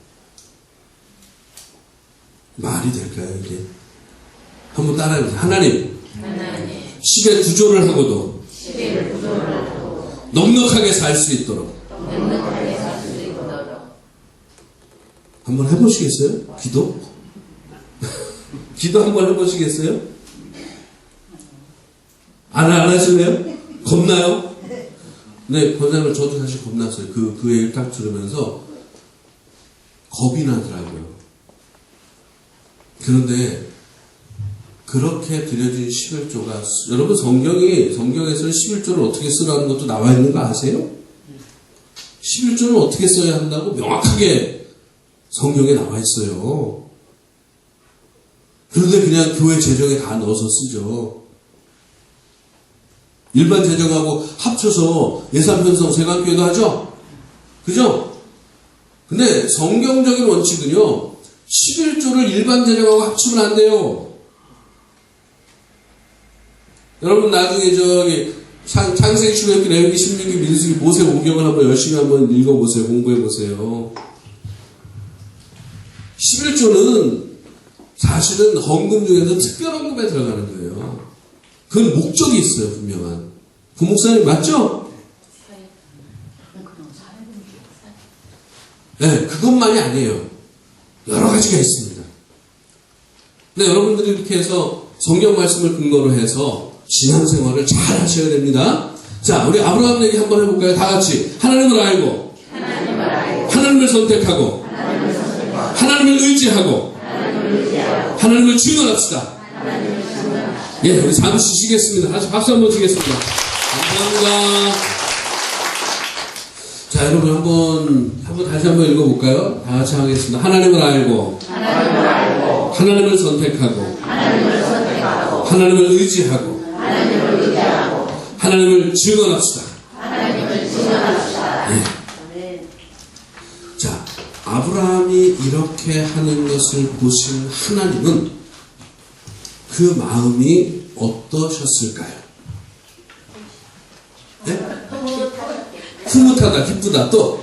말이 될까요, 이게? 한번 따라해보세요. 하나님, 10의 구조를 하고도 넉넉하게 살 수 있도록. 한번 해보시겠어요? 기도? 기도 한번 해보시겠어요? 안 하실래요? 겁나요? 네, 권사님은 저도 사실 겁났어요. 그 얘기를 딱 들으면서 겁이 나더라고요. 그런데 그렇게 드려진 11조가 여러분 성경에서는 11조를 어떻게 쓰라는 것도 나와 있는 거 아세요? 11조는 어떻게 써야 한다고 명확하게 성경에 나와 있어요. 그런데 그냥 교회 재정에 다 넣어서 쓰죠. 일반 재정하고 합쳐서 예산 편성 세관교회도 하죠? 그죠? 근데 성경적인 원칙은요, 11조를 일반 재정하고 합치면 안 돼요. 여러분 나중에 저기 창세기, 출애굽기, 레위기, 신명기, 민수기, 모세 오경을 한번 열심히 한번 읽어보세요. 공부해보세요. 11조는 사실은 헌금 중에서 특별헌금에 들어가는 거예요. 그건 목적이 있어요, 분명한. 부목사님 맞죠? 네, 그것만이 아니에요. 여러 가지가 있습니다. 근데 여러분들이 이렇게 해서 성경 말씀을 근거로 해서 신앙생활을 잘 하셔야 됩니다. 자, 우리 아브라함 얘기 한번 해볼까요? 다 같이. 하나님을 알고, 하나님을 선택하고, 하나님을 의지하고, 하나님을 증언합시다. 예, 우리 잠시 쉬겠습니다. 다시 박수 한번 주겠습니다. 감사합니다. 자, 여러분 한번 다시 한번 읽어볼까요? 다 같이 하겠습니다. 하나님을 알고, 하나님을 선택하고, 하나님을 의지하고, 하나님을 증언합시다. 예. 자, 아브라함이 이렇게 하는 것을 보신 하나님은 그 마음이 어떠셨을까요? 네? 흐뭇하다, 기쁘다. 또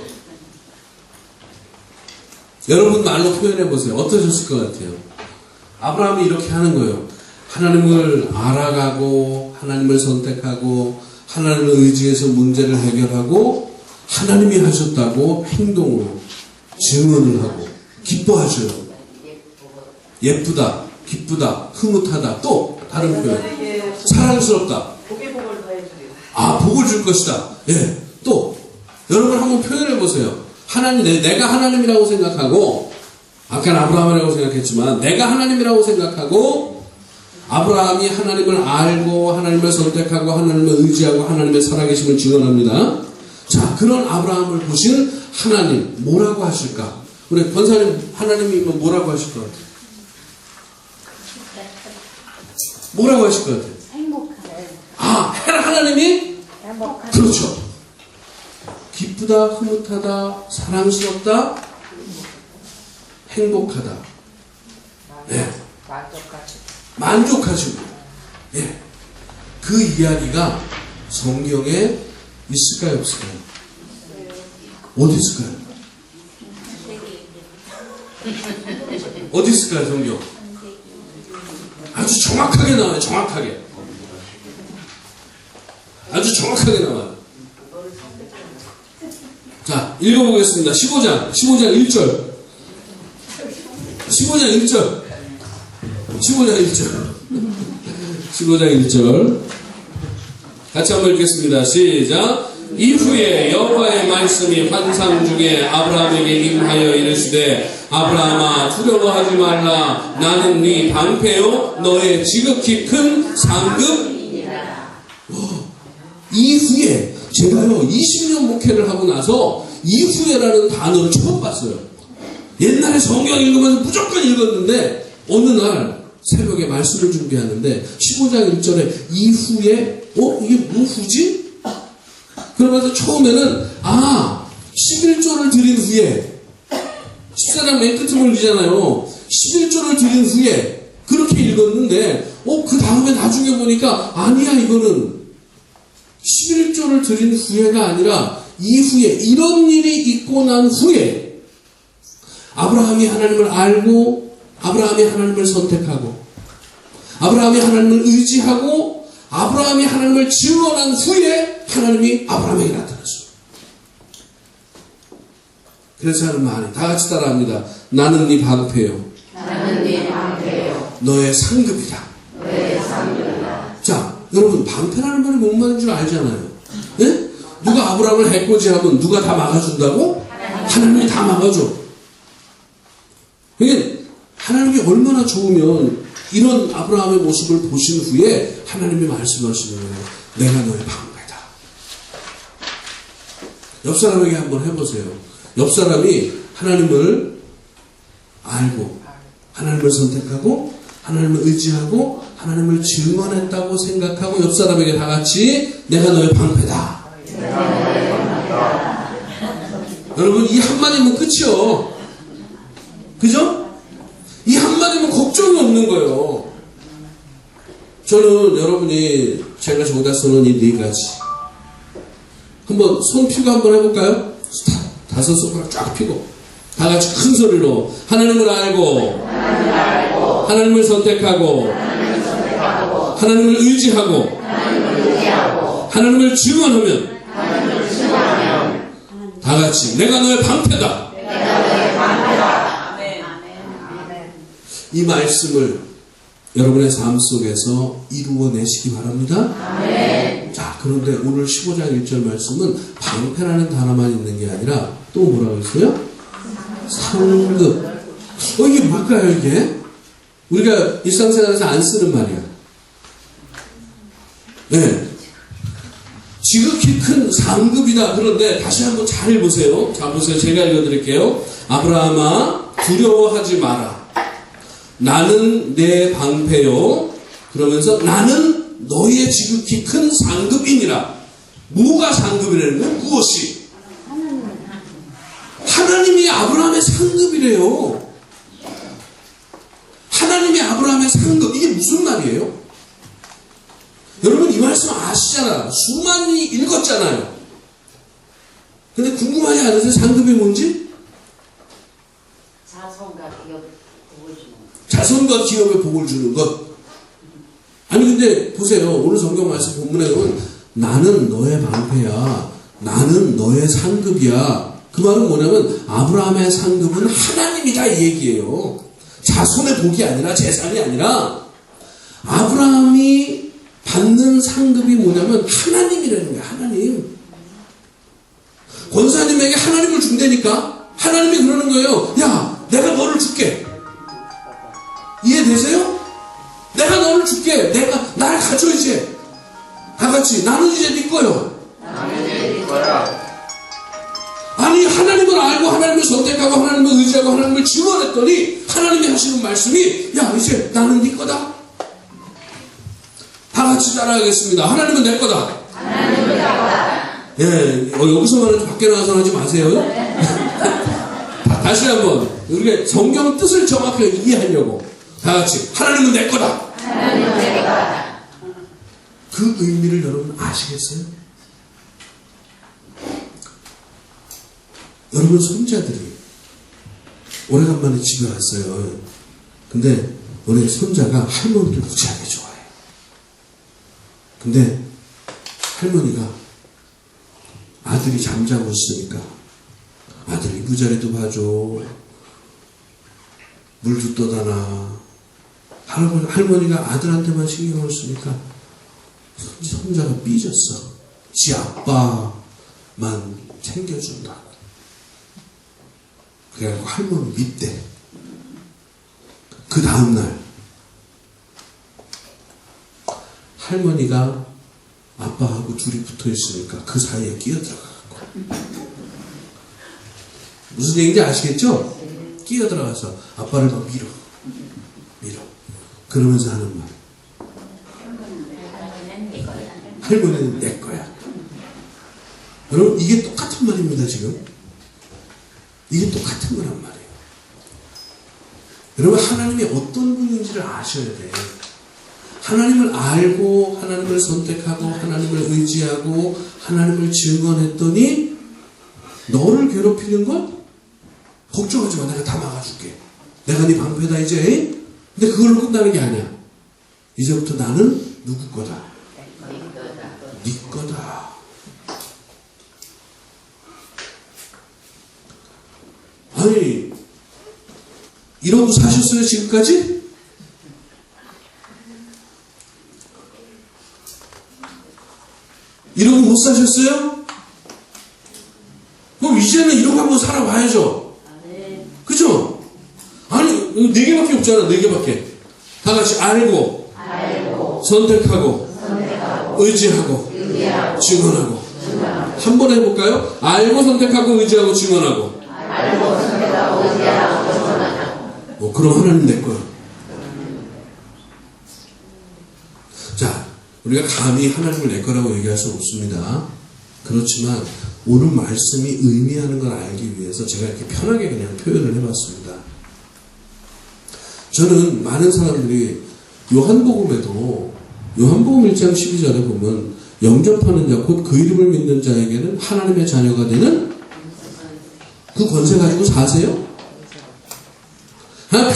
여러분 말로 표현해 보세요. 어떠셨을 것 같아요? 아브라함이 이렇게 하는 거예요. 하나님을 알아가고, 하나님을 선택하고, 하나님을 의지해서 문제를 해결하고, 하나님이 하셨다고 행동으로 증언을 하고 기뻐하셔요. 예쁘다, 기쁘다, 흐뭇하다. 또 다른 표현. 사랑스럽다. 아, 복을 줄 것이다. 예. 또 여러분 한번 표현해 보세요. 하나님, 내가 하나님이라고 생각하고, 아까는 아브라함이라고 생각했지만 내가 하나님이라고 생각하고, 아브라함이 하나님을 알고, 하나님을 선택하고, 하나님을 의지하고, 하나님의 살아계심을 증언합니다. 자, 그런 아브라함을 보신 하나님 뭐라고 하실까? 우리 권사님 하나님이면 뭐라고 하실 것 같아요? 뭐라고 하실 것 같아요? 아, 하나님이? 그렇죠. 기쁘다, 흐뭇하다, 사랑스럽다, 행복하다. 예. 만족하시고. 예. 그 이야기가 성경에 있을까요, 없을까요? 어디 있을까요? 어디 있을까요, 성경? 아주 정확하게 나와요, 정확하게. 아주 정확하게 나와요. 자, 읽어보겠습니다. 15장 1절. 15장 1절. 15장 1절. 같이 한번 읽겠습니다. 시작. 이후에 여호와의 말씀이 환상 중에 아브라함에게 임하여 이르시되 아브라함아 두려워하지 말라. 나는 네 방패요 너의 지극히 큰 상급이니라. 이후에 제가요 20년 목회를 하고 나서 이후에라는 단어를 처음 봤어요. 옛날에 성경 읽으면서 무조건 읽었는데 어느 날 새벽에 말씀을 준비하는데 15장 1절에 이후에 이게 뭐 후지? 그러면서 처음에는 11조를 드린 후에 14장 맨 끝에 올리잖아요. 11조를 드린 후에 그렇게 읽었는데 그 다음에 나중에 보니까 아니야, 이거는 11조를 드린 후에가 아니라 이후에 이런 일이 있고 난 후에 아브라함이 하나님을 알고 아브라함이 하나님을 선택하고 아브라함이 하나님을 의지하고 아브라함이 하나님을 증언한 후에 하나님이 아브라함에게 나타났어요. 그래서 하는 말이 다 같이 따라합니다. 나는 네 방패요.
나는 네 방패요.
너의 상급이다.
너의 상급이다.
자, 여러분 방패라는 말이 뭔 말인 줄 알잖아요. 네? 누가 아브라함을 해코지하면 누가 다 막아준다고? 하나님이 다 막아줘. 그러니까 하나님이 얼마나 좋으면 이런 아브라함의 모습을 보신 후에 하나님이 말씀하시는 거예요. 내가 너의 방패다. 옆 사람에게 한번 해보세요. 옆 사람이 하나님을 알고 하나님을 선택하고 하나님을 의지하고 하나님을 증언했다고 생각하고 옆 사람에게 다 같이 내가 너의 방패다. 여러분 이 한마디면 끝이요. 그죠? 이 한마디면 걱정이 없는 거예요. 저는 여러분이 제가 저기다 쓰는 이 네 가지 한번 손 피고 한번 해볼까요? 다섯 손가락 쫙 피고 다 같이 큰 소리로 하나님을 알고 하나님을 선택하고 하나님을 의지하고 하나님을 증언하면 다 같이 내가 너의 방패다. 이 말씀을 여러분의 삶 속에서 이루어내시기 바랍니다. 자, 그런데 오늘 15장 1절 말씀은 방패라는 단어만 있는 게 아니라 또 뭐라고 했어요? 상급. 이게 뭘까요, 이게? 우리가 일상생활에서 안 쓰는 말이야. 네. 지극히 큰 상급이다. 그런데 다시 한번 잘 보세요. 자, 보세요. 제가 읽어드릴게요. 아브라함아, 두려워하지 마라. 나는 내 방패요. 그러면서 나는 너희의 지극히 큰 상급이니라. 뭐가 상급이라는 거예요? 무엇이? 하나님이 아브라함의 상급이래요. 하나님이 아브라함의 상급. 이게 무슨 말이에요? 여러분 이 말씀 아시잖아. 수많이 읽었잖아요. 근데 궁금하지 않으세요? 상급이 뭔지?
자손과 기업 복을 주는 것.
자손과 기업에 복을 주는 것. 아니 근데 보세요. 오늘 성경 말씀 본문에 보면 나는 너의 방패야. 나는 너의 상급이야. 그 말은 뭐냐면 아브라함의 상급은 하나님이다 이 얘기예요. 자손의 복이 아니라 재산이 아니라 아브라함이 받는 상급이 뭐냐면 하나님이라는 거야. 하나님. 권사님에게 하나님을 준다니까 하나님이 그러는 거예요. 야, 내가 너를 줄게. 이해되세요? 내가 너를 줄게. 내가 날 가져 이제. 다 같이 나는 이제 네 거요.
나는 이제 네 거야.
아니 하나님을 알고 하나님을 선택하고 하나님을 의지하고 하나님을 증언했더니 하나님이 하시는 말씀이 야 이제 나는 네 거다. 다 같이 따라하겠습니다. 하나님은 내 거다.
하나님은 내 거다.
예, 여기서만 밖에 나가서 하지 마세요. 다시 한번 우리가 성경 뜻을 정확하게 이해하려고 다 같이 하나님은 내 거다.
하나님은 내 거다.
그 의미를 여러분 아시겠어요? 여러분 손자들이 오래간만에 집에 왔어요. 근데 우리 손자가 할머니를 무지하게 좋아해요. 근데 할머니가 아들이 잠자고 있으니까 아들 이부자리도 봐줘, 물도 떠다나. 할머니가 아들한테만 신경을 쓰니까 손자가 삐졌어. 지 아빠만 챙겨준다고. 그래갖고 할머니 밉대. 그 다음날 할머니가 아빠하고 둘이 붙어있으니까 그 사이에 끼어들어가고. 무슨 얘기인지 아시겠죠? 끼어들어가서 아빠를 막 밀어. 그러면서 하는 말. 할머니는 내 거야. 여러분 이게 똑같은 말입니다. 지금 이게 똑같은 거란 말이에요. 여러분 하나님이 어떤 분인지를 아셔야 돼요. 하나님을 알고 하나님을 선택하고 하나님을 의지하고 하나님을 증언했더니 너를 괴롭히는 건 걱정하지 마. 내가 다 막아줄게. 내가 네 방패다 이제. 근데 그걸로 끝나는 게 아니야. 이제부터 나는 누구 거다? 네 거다. 아니, 이러고 사셨어요 지금까지? 이러고 못 사셨어요? 그럼 이제는 이러고 한번 살아봐야죠. 그죠? 아니, 4개밖에 없잖아. 4개밖에. 다 같이 알고, 선택하고, 의지하고, 증언하고. 한 번 해볼까요? 알고, 선택하고, 의지하고, 증언하고. 그럼 하나님 내 거야. 자, 우리가 감히 하나님을 내 거라고 얘기할 수 없습니다. 그렇지만 오늘 말씀이 의미하는 걸 알기 위해서 제가 이렇게 편하게 그냥 표현을 해봤습니다. 저는 많은 사람들이 요한복음에도 요한복음 1장 12절에 보면 영접하는 자 곧 그 이름을 믿는 자에게는 하나님의 자녀가 되는 그 권세 가지고 사세요?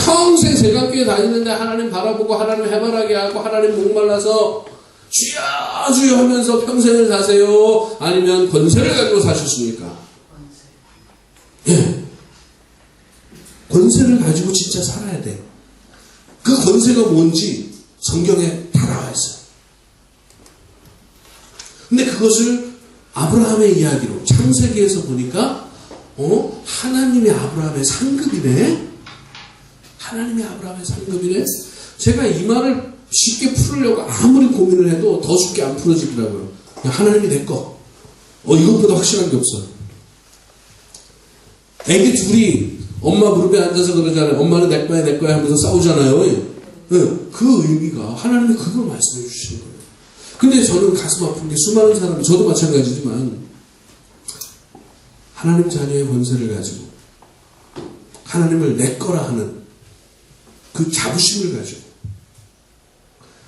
평생 세간교회 다니는데 하나님 바라보고 하나님 해바라기 하고 하나님 목말라서 주여 주여 하면서 평생을 사세요? 아니면 권세를 가지고 사셨습니까? 예. 권세를 가지고 진짜 살아야 돼. 그 권세가 뭔지 성경에 다 나와 있어요. 근데 그것을 아브라함의 이야기로 창세기에서 보니까 하나님이 아브라함의 상급이네. 하나님이 아브라함의 상급이네. 제가 이 말을 쉽게 풀으려고 아무리 고민을 해도 더 쉽게 안 풀어지더라고요. 그냥 하나님이 내 거. 이것보다 확실한 게 없어. 애기 둘이 엄마 무릎에 앉아서 그러잖아요. 엄마는 내 거야 내 거야 하면서 싸우잖아요. 그 의미가 하나님이 그걸 말씀해 주시는 거예요. 근데 저는 가슴 아픈 게 수많은 사람이, 저도 마찬가지지만 하나님 자녀의 권세를 가지고 하나님을 내 거라 하는 그 자부심을 가지고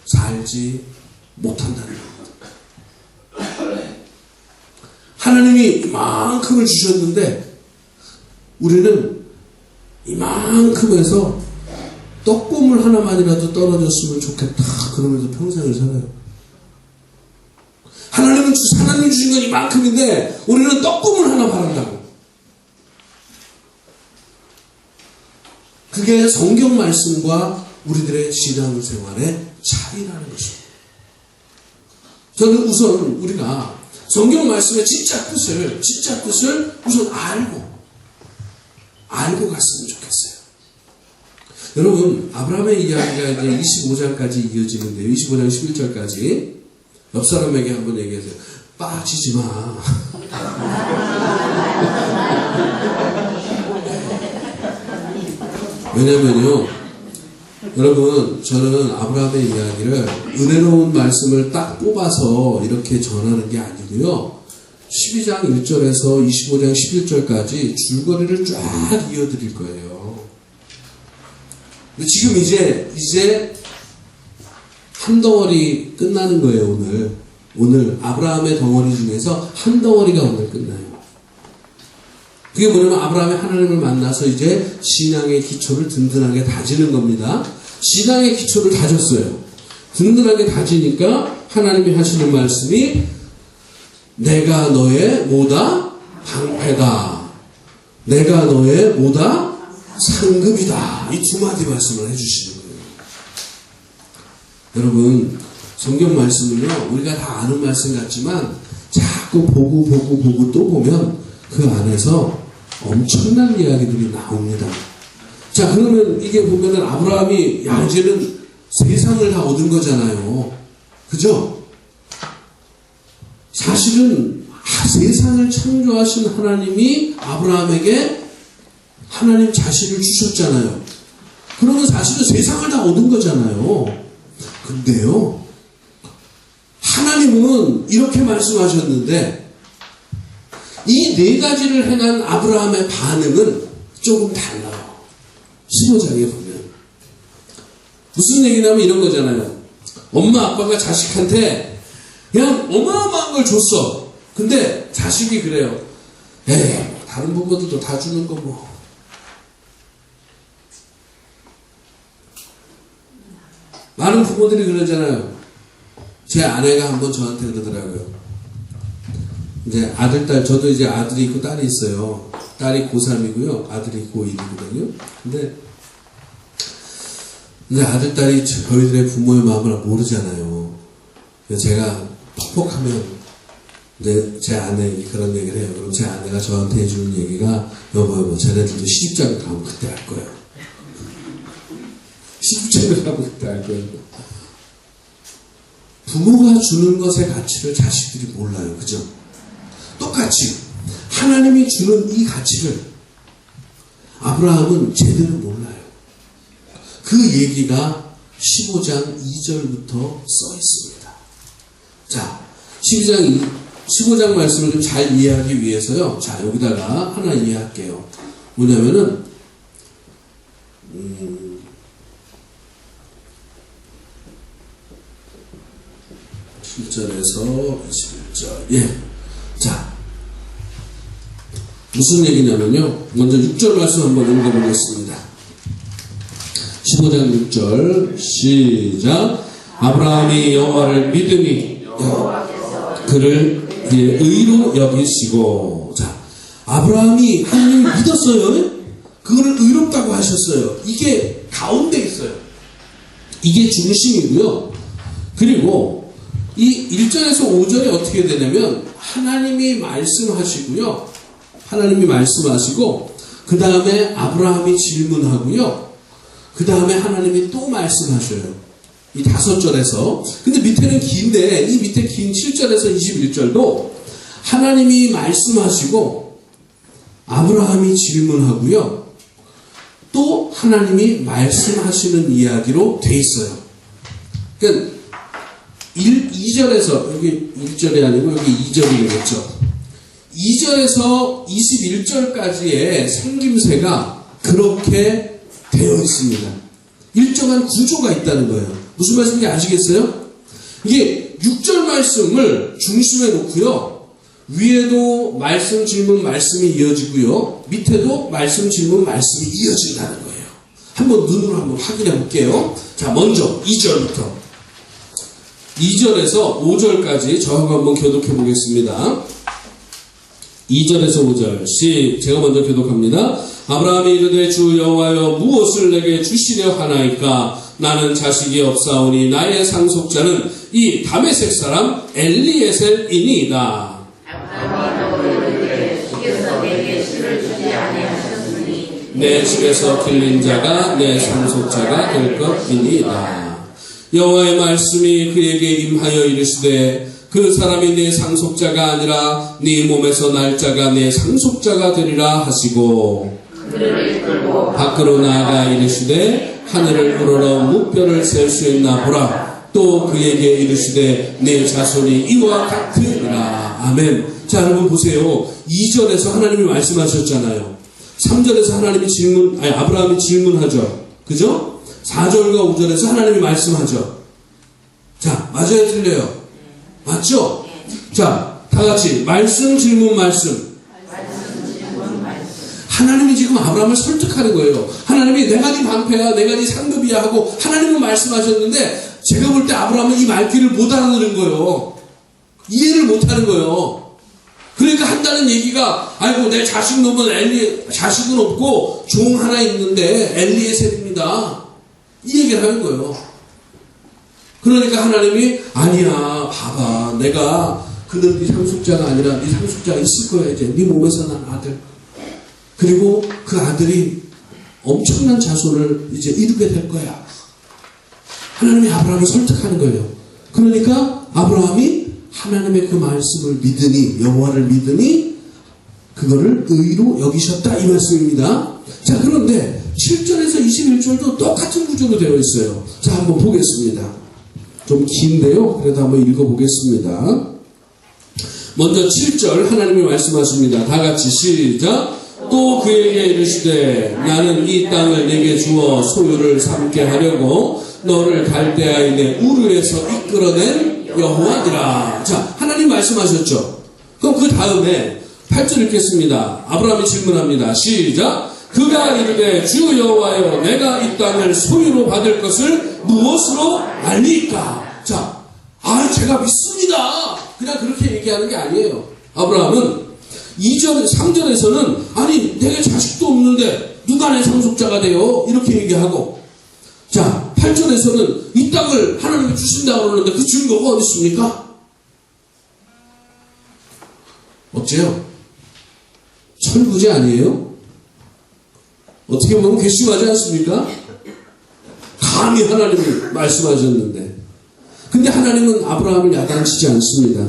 살지 못한다는 겁니다. 하나님이 이만큼을 주셨는데 우리는 이만큼에서 떡고물 하나만이라도 떨어졌으면 좋겠다 그러면서 평생을 살아요. 하나님 주신 건 이만큼인데 우리는 떡고물 하나 바란다고. 그게 성경 말씀과 우리들의 신앙생활의 차이라는 것입니다. 저는 우선 우리가 성경 말씀의 진짜 뜻을 우선 알고 갔으면 좋겠어요. 여러분, 아브라함의 이야기가 이제 25장까지 이어지는데요. 25장 11절까지 옆 사람에게 한번 얘기하세요. 빠지지 마. 왜냐면요, 여러분, 저는 아브라함의 이야기를 은혜로운 말씀을 딱 뽑아서 이렇게 전하는 게 아니고요. 12장 1절에서 25장 11절까지 줄거리를 쫙 이어드릴 거예요. 근데 지금 이제 한 덩어리 끝나는 거예요, 오늘 아브라함의 덩어리 중에서 한 덩어리가 오늘 끝나요. 그게 뭐냐면 아브라함이 하나님을 만나서 이제 신앙의 기초를 든든하게 다지는 겁니다. 신앙의 기초를 다졌어요. 든든하게 다지니까 하나님이 하시는 말씀이 내가 너의 뭐다? 방패다. 내가 너의 뭐다? 상급이다. 이 두 마디 말씀을 해주시는 거예요. 여러분, 성경 말씀을요, 우리가 다 아는 말씀 같지만 자꾸 보고 또 보면 그 안에서 엄청난 이야기들이 나옵니다. 자, 그러면 이게 보면은 아브라함이 이제는 세상을 다 얻은 거잖아요. 그죠? 사실은 세상을 창조하신 하나님이 아브라함에게 하나님 자신을 주셨잖아요. 그러면 사실은 세상을 다 얻은 거잖아요. 근데요, 하나님은 이렇게 말씀하셨는데 이 네 가지를 행한 아브라함의 반응은 조금 달라요. 15장에 보면 무슨 얘기냐면 이런 거잖아요. 엄마 아빠가 자식한테 그냥 어마어마한 걸 줬어. 근데 자식이 그래요. 에이, 다른 부모들도 다 주는 거 뭐. 많은 부모들이 그러잖아요. 제 아내가 한번 저한테 그러더라고요. 이제 아들, 딸, 저도 이제 아들이 있고 딸이 있어요. 딸이 고3이고요. 아들이 고1이거든요. 근데 아들, 딸이 저희들의 부모의 마음을 모르잖아요. 그래서 제가 퍽퍽하면 이제 제 아내 그런 얘기를 해요. 그럼 제 아내가 저한테 해주는 얘기가 여보, 쟤네들도 시집장을 가면 그때 알 거예요. 시집장을 가면 그때 알 거예요. 부모가 주는 것의 가치를 자식들이 몰라요. 그죠? 똑같이 하나님이 주는 이 가치를 아브라함은 제대로 몰라요. 그 얘기가 15장 2절부터 써 있습니다. 자, 15장 말씀을 좀 잘 이해하기 위해서요. 자, 여기다가 하나 이해할게요. 뭐냐면은 7절에서 21절. 예. 자, 무슨 얘기냐면요. 먼저 6절 말씀 한번 읽어보겠습니다. 15장 6절 시작. 아브라함이 여호와를 믿으니 그를 의로 여기시고. 자, 아브라함이 하나님을 믿었어요. 그거를 의롭다고 하셨어요. 이게 가운데 있어요. 이게 중심이고요. 그리고 이 1절에서 5절에 어떻게 되냐면 하나님이 말씀하시고요. 하나님이 말씀하시고 그 다음에 아브라함이 질문하고요. 그 다음에 하나님이 또 말씀하셔요. 이 5절에서. 근데 밑에는 긴데 이 밑에 긴 7절에서 21절도 하나님이 말씀하시고 아브라함이 질문하고요. 또 하나님이 말씀하시는 이야기로 돼 있어요. 그러니까 2절에서 여기 1절이 아니고 여기 2절이 되겠죠. 2절에서 21절까지의 생김새가 그렇게 되어 있습니다. 일정한 구조가 있다는 거예요. 무슨 말씀인지 아시겠어요? 이게 6절 말씀을 중심에 놓고요. 위에도 말씀, 질문, 말씀이 이어지고요. 밑에도 말씀, 질문, 말씀이 이어진다는 거예요. 한번 눈으로 한번 확인해 볼게요. 자, 먼저 2절부터 2절에서 5절까지 저하고 한번 교독해 보겠습니다. 2절에서 5절 제가 먼저 교독합니다. 아브라함이 이르되 주 여호와여 무엇을 내게 주시려 하나이까? 나는 자식이 없사오니 나의 상속자는 이 다메섹 사람 엘리에셀이니이다. 내 집에서 길린 자가 내 상속자가 될 것이니이다. 여호와의 말씀이 그에게 임하여 이르시되 그 사람이 내 상속자가 아니라 네 몸에서 날 자가 내 상속자가 되리라 하시고 그를 이끌고 밖으로 나아가 이르시되 하늘을 우러러 무뼈를 셀 수 있나 보라. 또 그에게 이르시되 내 자손이 이와 같으리라. 아멘. 자, 여러분 보세요. 2절에서 하나님이 말씀하셨잖아요. 3절에서 아브라함이 질문하죠. 그죠? 4절과 5절에서 하나님이 말씀하죠. 자, 맞아요, 틀려요? 맞죠? 자, 다 같이 말씀, 질문, 말씀. 하나님이 지금 아브라함을 설득하는 거예요. 하나님이 내가 네 방패야, 내가 네 상급이야 하고 하나님은 말씀하셨는데 제가 볼 때 아브라함은 이 말귀를 못 알아들은 거예요. 이해를 못 하는 거예요. 그러니까 한다는 얘기가 아이고 내 자식 놈은 자식은 없고 종 하나 있는데 엘리에셀입니다. 이 얘기를 하는 거예요. 그러니까 하나님이 아니야 봐봐 내가 그는 네 상속자가 아니라 네 상속자가 있을 거야. 이제 네 몸에서 난 아들 그리고 그 아들이 엄청난 자손을 이제 이루게 될 거야. 하나님이 아브라함을 설득하는 거예요. 그러니까 아브라함이 하나님의 그 말씀을 믿으니 여호와를 믿으니 그거를 의로 여기셨다 이 말씀입니다. 자, 그런데 7절에서 21절도 똑같은 구조로 되어 있어요. 자, 한번 보겠습니다. 좀 긴데요. 그래도 한번 읽어보겠습니다. 먼저 7절 하나님이 말씀하십니다. 다 같이 시작. 또 그에게 이르시되 나는 이 땅을 내게 주어 소유를 삼게 하려고 너를 갈대아인의 우르에서 이끌어낸 여호와니라. 자, 하나님 말씀하셨죠. 그럼 그 다음에 8절 읽겠습니다. 아브라함이 질문합니다. 시작. 그가 이르되 주 여호와여 내가 이 땅을 소유로 받을 것을 무엇으로 알리까? 자, 제가 믿습니다. 그냥 그렇게 얘기하는 게 아니에요. 아브라함은 2절, 3절에서는 아니 내게 자식도 없는데 누가 내 상속자가 돼요? 이렇게 얘기하고, 자 8절에서는 이 땅을 하나님이 주신다고 그러는데 그 증거가 어디 있습니까? 어째요? 철부지 아니에요? 어떻게 보면 괘씸하지 않습니까? 감히 하나님이 말씀하셨는데, 근데 하나님은 아브라함을 야단치지 않습니다.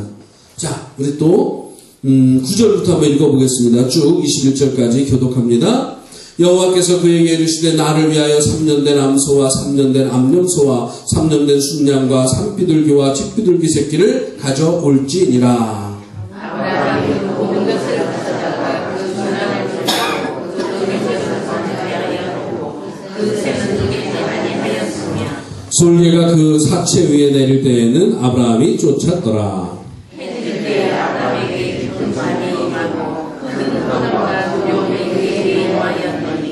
자, 우리 또 9절부터 한번 읽어보겠습니다. 쭉 21절까지 교독합니다. 여호와께서 그에게 이르시되 나를 위하여 3년 된 암소와 3년 된 암염소와 3년 된 순양과 3삐들기와 7삐들기 새끼를 가져올지니라.
아브라함이 모든 것을 가져다가 그 전환을 주고 그 돈의 것을 선택하였고 그 샘은 누리지 아니하였으며
솔개가 그 사체 위에 내릴 때에는 아브라함이 쫓았더라.
해질 때에 아브라함에게 깊은 잠이 임하고 큰 고난과 두려움이 그에게 임하였노니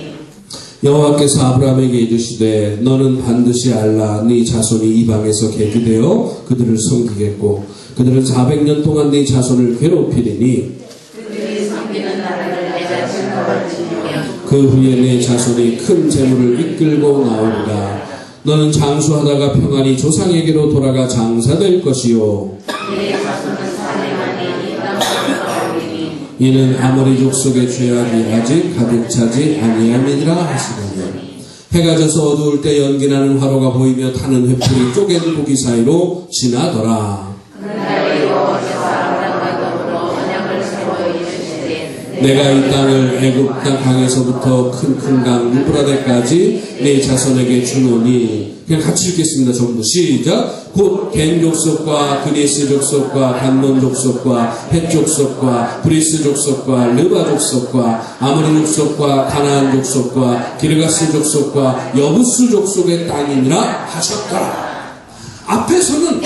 여호와께서 아브라함에게 이르시되 너는 반드시 알라. 네 자손이 이방에서 계기되어 그들을 섬기겠고 그들은 400년 동안 네 자손을 괴롭히리니
그들이 섬기는 나라를 내가 증거할지니며
그 후에 네 자손이 큰 재물을 이끌고 나오리라. 너는 장수하다가 평안히 조상에게로 돌아가 장사될 것이요
내 자손은 사내만이 이 땅을 살아오리니
이는 아모리 족속의 죄악이 아직 가득 차지 아니함이니라 하시더니 해가 져서 어두울 때 연기나는 화로가 보이며 타는 횃불이 쪼갠 고기 사이로 지나더라.
그날에 여호와께서 아브라함과 더불어 언약을 세워 이르시되
내가 이 땅을 애굽 땅 강에서부터 큰 강 유브라데까지 네 자손에게 주노니. 그냥 같이 읽겠습니다. 전부 시작. 곧 겐 족속과 그리스 족속과 간논 족속과 헷 족속과 브리스 족속과 르바 족속과 아모리 족속과 가나안 족속과 기르가스 족속과 여부스 족속의 땅이니라 하셨더라. 앞에서는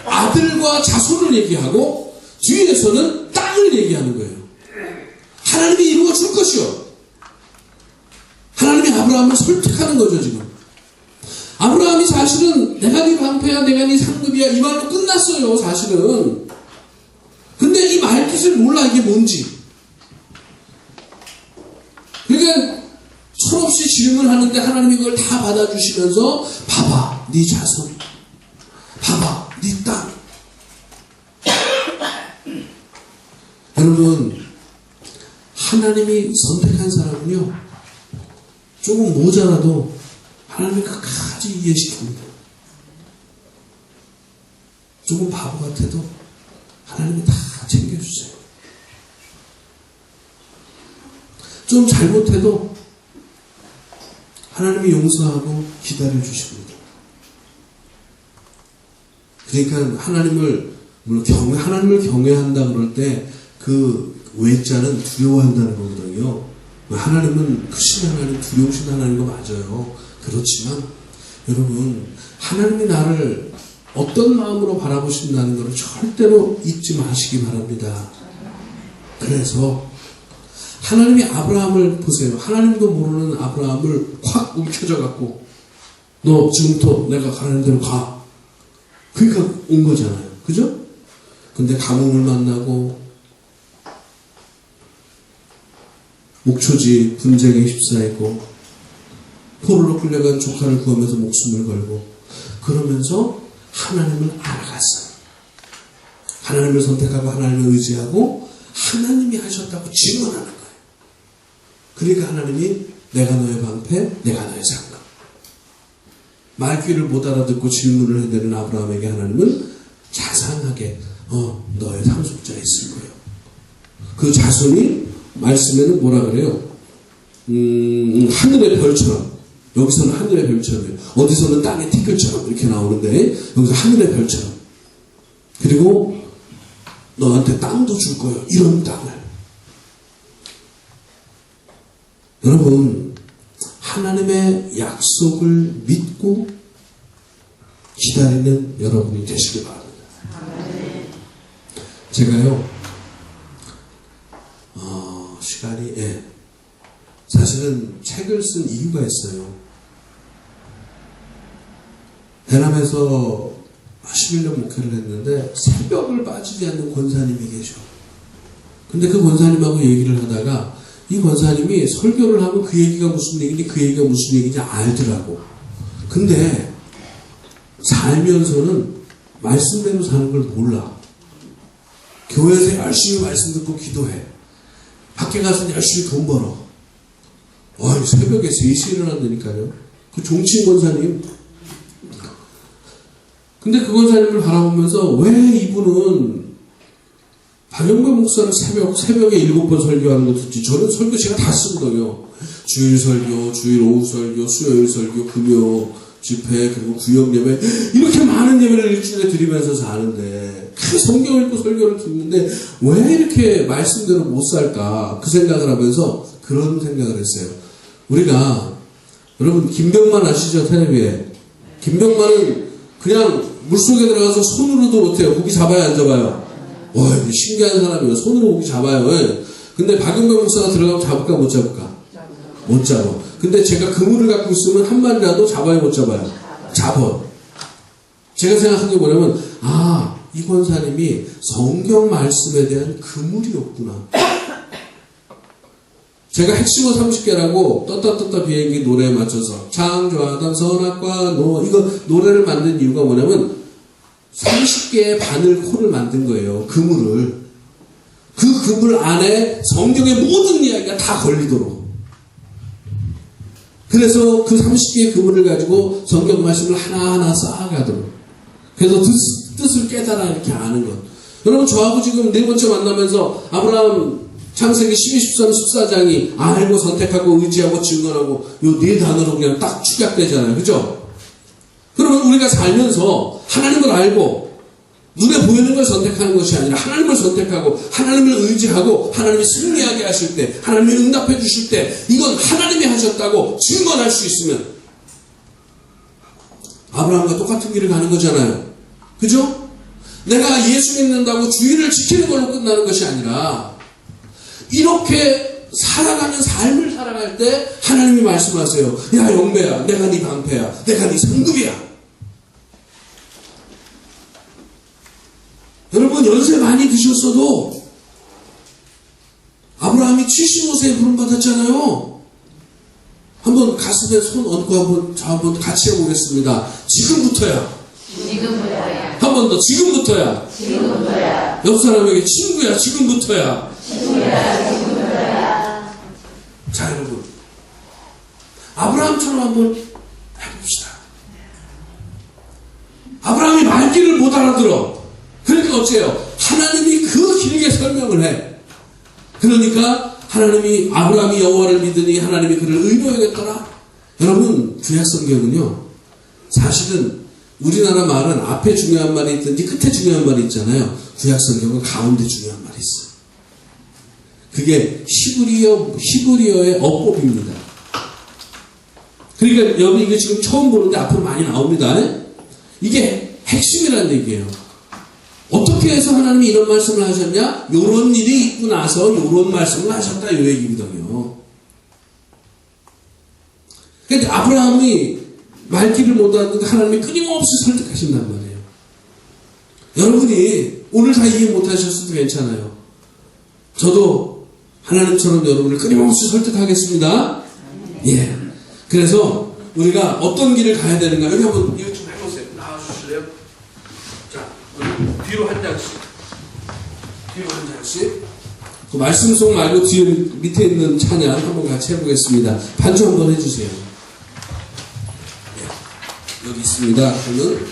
아들과 자손을 얘기하고 뒤에서는 땅을 얘기하는 거예요. 하나님이 이루어 줄 것이요. 하나님이 아브라함을 설득하는 거죠. 지금 아브라함이 사실은 내가 네 방패야 내가 네 상급이야 이 말로 끝났어요. 사실은. 근데 이 말뜻을 몰라. 이게 뭔지. 그러니까 철없이 질문하는데 하나님이 그걸 다 받아주시면서 봐봐 네 자손, 봐봐 네 땅. 여러분, 하나님이 선택한 사람은요 조금 모자라도 하나님이 끝까지 이해시킵니다. 조금 바보 같아도 하나님이 다 챙겨주세요. 좀 잘못해도 하나님이 용서하고 기다려주십니다. 그러니까 하나님을 경외한다 그럴 때 그 외자는 두려워한다는 거거든요. 하나님은 크신 하나님, 두려우신 하나님인 거 맞아요. 그렇지만 여러분, 하나님이 나를 어떤 마음으로 바라보신다는 것을 절대로 잊지 마시기 바랍니다. 그래서 하나님이 아브라함을 보세요. 하나님도 모르는 아브라함을 확 움켜져 갖고 너 지금부터 내가 가는 대로 가. 그러니까 온 거잖아요. 그죠? 근데 가뭄을 만나고 목초지 분쟁에 휩싸이고 포로로 끌려간 조카를 구하면서 목숨을 걸고 그러면서 하나님을 알아갔어요. 하나님을 선택하고 하나님을 의지하고 하나님이 하셨다고 증언하는 거예요. 그러니까 하나님이 내가 너의 방패, 내가 너의 상급. 말귀를 못 알아듣고 질문을 해대는 아브라함에게 하나님은 자상하게 너의 상속자에 있을 거예요. 그 자손이 말씀에는 뭐라 그래요? 하늘의 별처럼. 여기서는 하늘의 별처럼이에요. 어디서는 땅의 티끌처럼 이렇게 나오는데 여기서 하늘의 별처럼. 그리고 너한테 땅도 줄 거예요. 이런 땅을. 여러분, 하나님의 약속을 믿고 기다리는 여러분이 되시길 바랍니다. 제가요, 사실은 책을 쓴 이유가 있어요. 대남에서 11년 목회를 했는데 새벽을 빠지지 않는 권사님이 계셔. 근데 그 권사님하고 얘기를 하다가 이 권사님이 설교를 하면 그 얘기가 무슨 얘기인지 그 얘기가 무슨 얘기인지 알더라고. 근데 살면서는 말씀대로 사는 걸 몰라. 교회에서 열심히 말씀 듣고 기도해. 밖에 가서 열심히 돈 벌어. 새벽에 3시에 일어난다니까요. 그 종친 권사님. 근데 그 권사님을 바라보면서 왜 이분은 박영배 목사는 새벽에 7번 설교하는 거 듣지. 저는 설교 제가 다 쓰거든요. 주일 설교, 주일 오후 설교, 수요일 설교, 금요 집회, 그리고 구역 예배. 이렇게 많은 예배를 일주일에 드리면서 사는데, 그 성경 읽고 설교를 듣는데, 왜 이렇게 말씀대로 못 살까? 그 생각을 하면서 그런 생각을 했어요. 우리가, 여러분, 김병만 아시죠? 텔레비에. 김병만은 그냥 물속에 들어가서 손으로도 못해요. 고기 잡아야 안 잡아요. 와, 신기한 사람이에요. 손으로 고기 잡아요. 근데 박영배 목사가 들어가면 잡을까 못 잡을까? 못 잡아. 근데 제가 그물을 갖고 있으면 한 마리라도 잡아요 못 잡아요? 잡아. 제가 생각한 게 뭐냐면 이 권사님이 성경 말씀에 대한 그물이 없구나. 제가 핵심어 30개라고 떴다 비행기 노래에 맞춰서 창조하담 선악과 이거 노래를 만든 이유가 뭐냐면 30개의 바늘 코를 만든 거예요. 그물을. 그 그물 안에 성경의 모든 이야기가 다 걸리도록. 그래서 그 30개의 그물을 가지고 성경 말씀을 하나하나 쌓아가도록. 그래서 뜻을 깨달아 이렇게 아는 것. 여러분 저하고 지금 4번째 만나면서 아브라함 창세기 12, 13, 14장이 알고 선택하고 의지하고 증언하고 요 4단어로 그냥 딱 축약되잖아요. 그죠? 그러면 우리가 살면서 하나님을 알고 눈에 보이는 걸 선택하는 것이 아니라 하나님을 선택하고 하나님을 의지하고 하나님이 승리하게 하실 때 하나님이 응답해 주실 때 이건 하나님이 하셨다고 증언할 수 있으면 아브라함과 똑같은 길을 가는 거잖아요. 그죠? 내가 예수 믿는다고 주의를 지키는 걸로 끝나는 것이 아니라 이렇게 살아가는 삶을 살아갈 때 하나님이 말씀하세요. 야 영배야, 내가 네 방패야, 내가 네 상급이야. 여러분 연세 많이 드셨어도 아브라함이 75세에 부름받았잖아요. 한번 가슴에 손 얹고 한번 같이 해보겠습니다. 지금부터야. 한 번 더 지금부터야. 옆 사람에게 친구야 지금부터야. 자 여러분 아브라함처럼 한번 해봅시다. 아브라함이 말귀를 못 알아들어. 그러니까 어째요? 하나님이 그 길게 설명을 해. 그러니까 하나님이 아브라함이 여호와를 믿으니 하나님이 그를 의로 여겼더라. 여러분 구약 성경은요 사실은 우리나라 말은 앞에 중요한 말이 있든지 끝에 중요한 말이 있잖아요. 구약 성경은 가운데 중요한 말이 있어요. 그게 히브리어의 어법입니다. 그러니까 여러분 이게 지금 처음 보는데 앞으로 많이 나옵니다. 이게 핵심이라는 얘기예요. 어떻게 해서 하나님이 이런 말씀을 하셨냐? 요런 일이 있고 나서 요런 말씀을 하셨다 요 얘기거든요. 그러니까 아브라함이 말귀를 못 알아듣는데 하나님이 끊임없이 설득하신단 말이에요. 여러분이 오늘 다 이해 못 하셨어도 괜찮아요. 저도 하나님처럼 여러분을 끊임없이 설득하겠습니다. 예. 그래서 우리가 어떤 길을 가야 되는가 여기 한번 이거 좀 해보세요. 나와주실래요? 자, 뒤로 한 장씩. 뒤로 한 장씩. 그 말씀 속 말고 뒤에 밑에 있는 찬양 한번 같이 해보겠습니다. 반주 한번 해주세요. 예. 여기 있습니다. 저는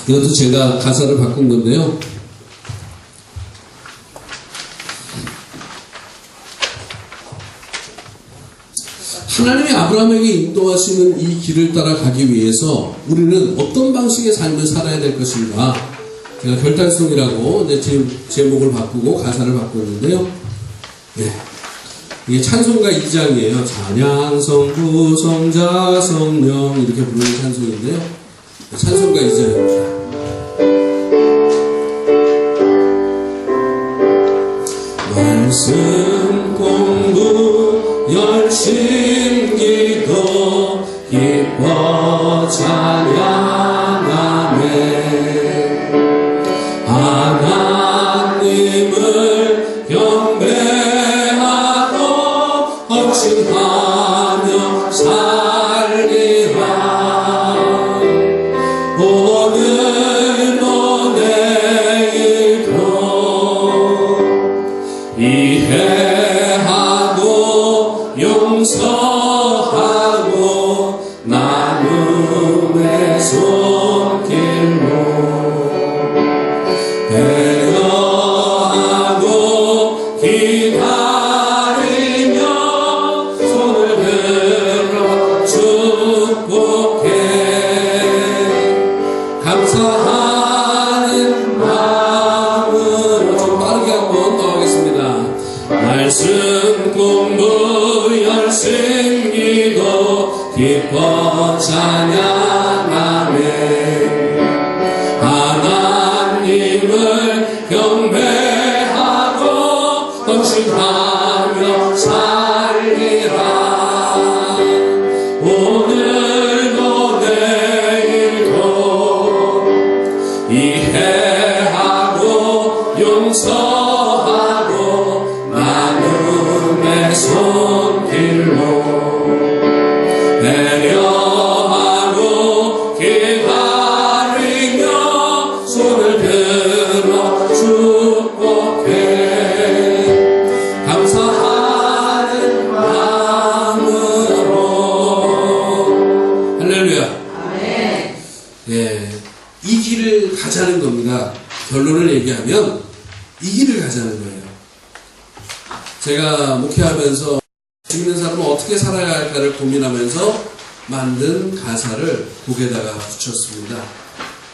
이것도 제가 가사를 바꾼 건데요. 하나님이 아브라함에게 인도하시는 이 길을 따라가기 위해서 우리는 어떤 방식의 삶을 살아야 될 것인가. 제가 결단성이라고 이제 제목을 바꾸고 가사를 바꿨는데요. 네. 이게 찬송가 2장이에요. 찬양 성부 성자 성령 이렇게 부르는 찬송인데요. 찬송가 2장입니다. 오늘도 내일도 이해하고 용서하고 나눔의 손길로 배려하고 기다리며 손을 들어 축복해 감사하는 마음으로 좀 빠르게 한번 더 하겠습니다. 말씀 공부 열심 기도 기뻐 찬양하네 하나님을 경배하고 헌신하며 살리라 오늘도 내일도 이해하고 용서하고 나눔의 손길로 배려하고 기다리며 손을 들어 축복해 감사하는 마음으로 할렐루야. 예, 이 길을 가자는 겁니다. 결론을 얘기하면 이 길을 가자는 거예요. 제가 목회하면서 죽는 사람은 어떻게 살아야 할까를 고민하면서 만든 가사를 곡에다가 붙였습니다.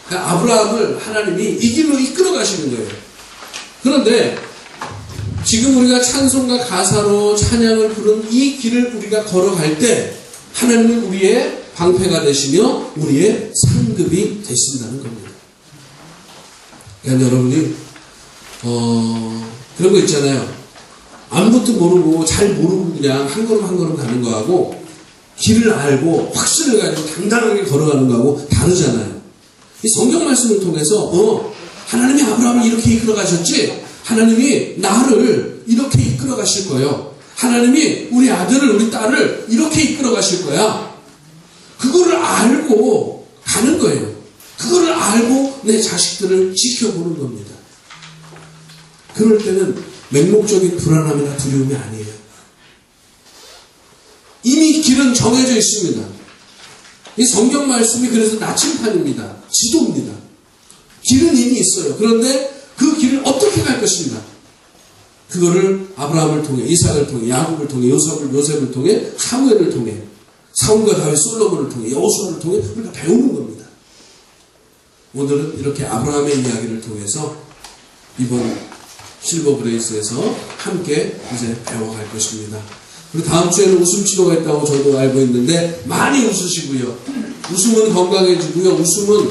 그러니까 아브라함을 하나님이 이 길로 이끌어 가시는 거예요. 그런데 지금 우리가 찬송과 가사로 찬양을 부른 이 길을 우리가 걸어갈 때 하나님은 우리의 방패가 되시며 우리의 상급이 되신다는 겁니다. 그러니까 여러분이 그런 거 있잖아요. 아무것도 모르고 잘 모르고 그냥 한 걸음 한 걸음 가는 거하고 길을 알고 확신을 가지고 당당하게 걸어가는 거하고 다르잖아요. 이 성경 말씀을 통해서 하나님이 아브라함을 이렇게 이끌어 가셨지 하나님이 나를 이렇게 이끌어 가실 거예요. 하나님이 우리 아들을 우리 딸을 이렇게 이끌어 가실 거야. 그거를 알고 가는 거예요. 그거를 알고 내 자식들을 지켜보는 겁니다. 그럴 때는 맹목적인 불안함이나 두려움이 아니에요. 이미 길은 정해져 있습니다. 이 성경 말씀이 그래서 나침판입니다. 지도입니다. 길은 이미 있어요. 그런데 그 길을 어떻게 갈 것인가? 그거를 아브라함을 통해, 이삭을 통해, 야곱을 통해, 요셉을 통해, 사무엘을 통해, 사울과 다윗, 솔로몬을 통해, 여호수아를 통해 우리가 배우는 겁니다. 오늘은 이렇게 아브라함의 이야기를 통해서 이번 실버 그레이스에서 함께 이제 배워갈 것입니다. 그리고 다음 주에는 웃음 치료가 있다고 저도 알고 있는데 많이 웃으시고요. 웃음은 건강해지고요. 웃음은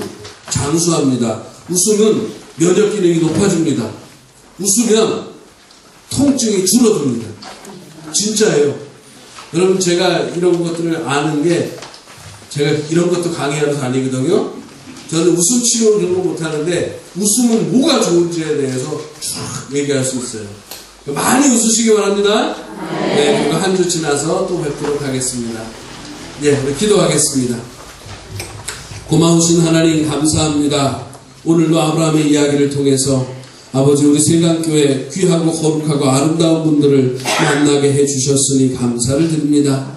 장수합니다. 웃음은 면역 기능이 높아집니다. 웃으면 통증이 줄어듭니다. 진짜예요. 여러분 제가 이런 것들을 아는 게 제가 이런 것도 강의하러 다니거든요. 저는 웃음 치료를 그런 거 못하는데 웃음은 뭐가 좋은지에 대해서 쭉 얘기할 수 있어요. 많이 웃으시기 바랍니다. 네, 그리고 한 주 지나서 또 뵙도록 하겠습니다. 예, 우리 기도하겠습니다. 고마우신 하나님 감사합니다. 오늘도 아브라함의 이야기를 통해서 아버지 우리 생강교회 귀하고 거룩하고 아름다운 분들을 만나게 해주셨으니 감사를 드립니다.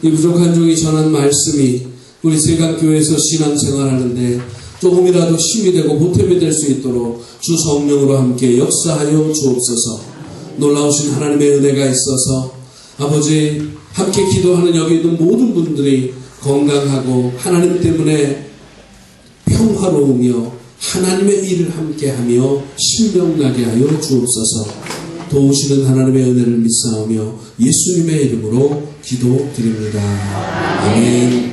이 부족한 종이 전한 말씀이 우리 생강교회에서 신앙생활하는데 조금이라도 힘이 되고 보탬이 될 수 있도록 주 성령으로 함께 역사하여 주옵소서. 놀라우신 하나님의 은혜가 있어서 아버지 함께 기도하는 여기 있는 모든 분들이 건강하고 하나님 때문에 평화로우며 하나님의 일을 함께하며 신명나게 하여 주옵소서. 도우시는 하나님의 은혜를 믿사오며 예수님의 이름으로 기도드립니다. 아멘.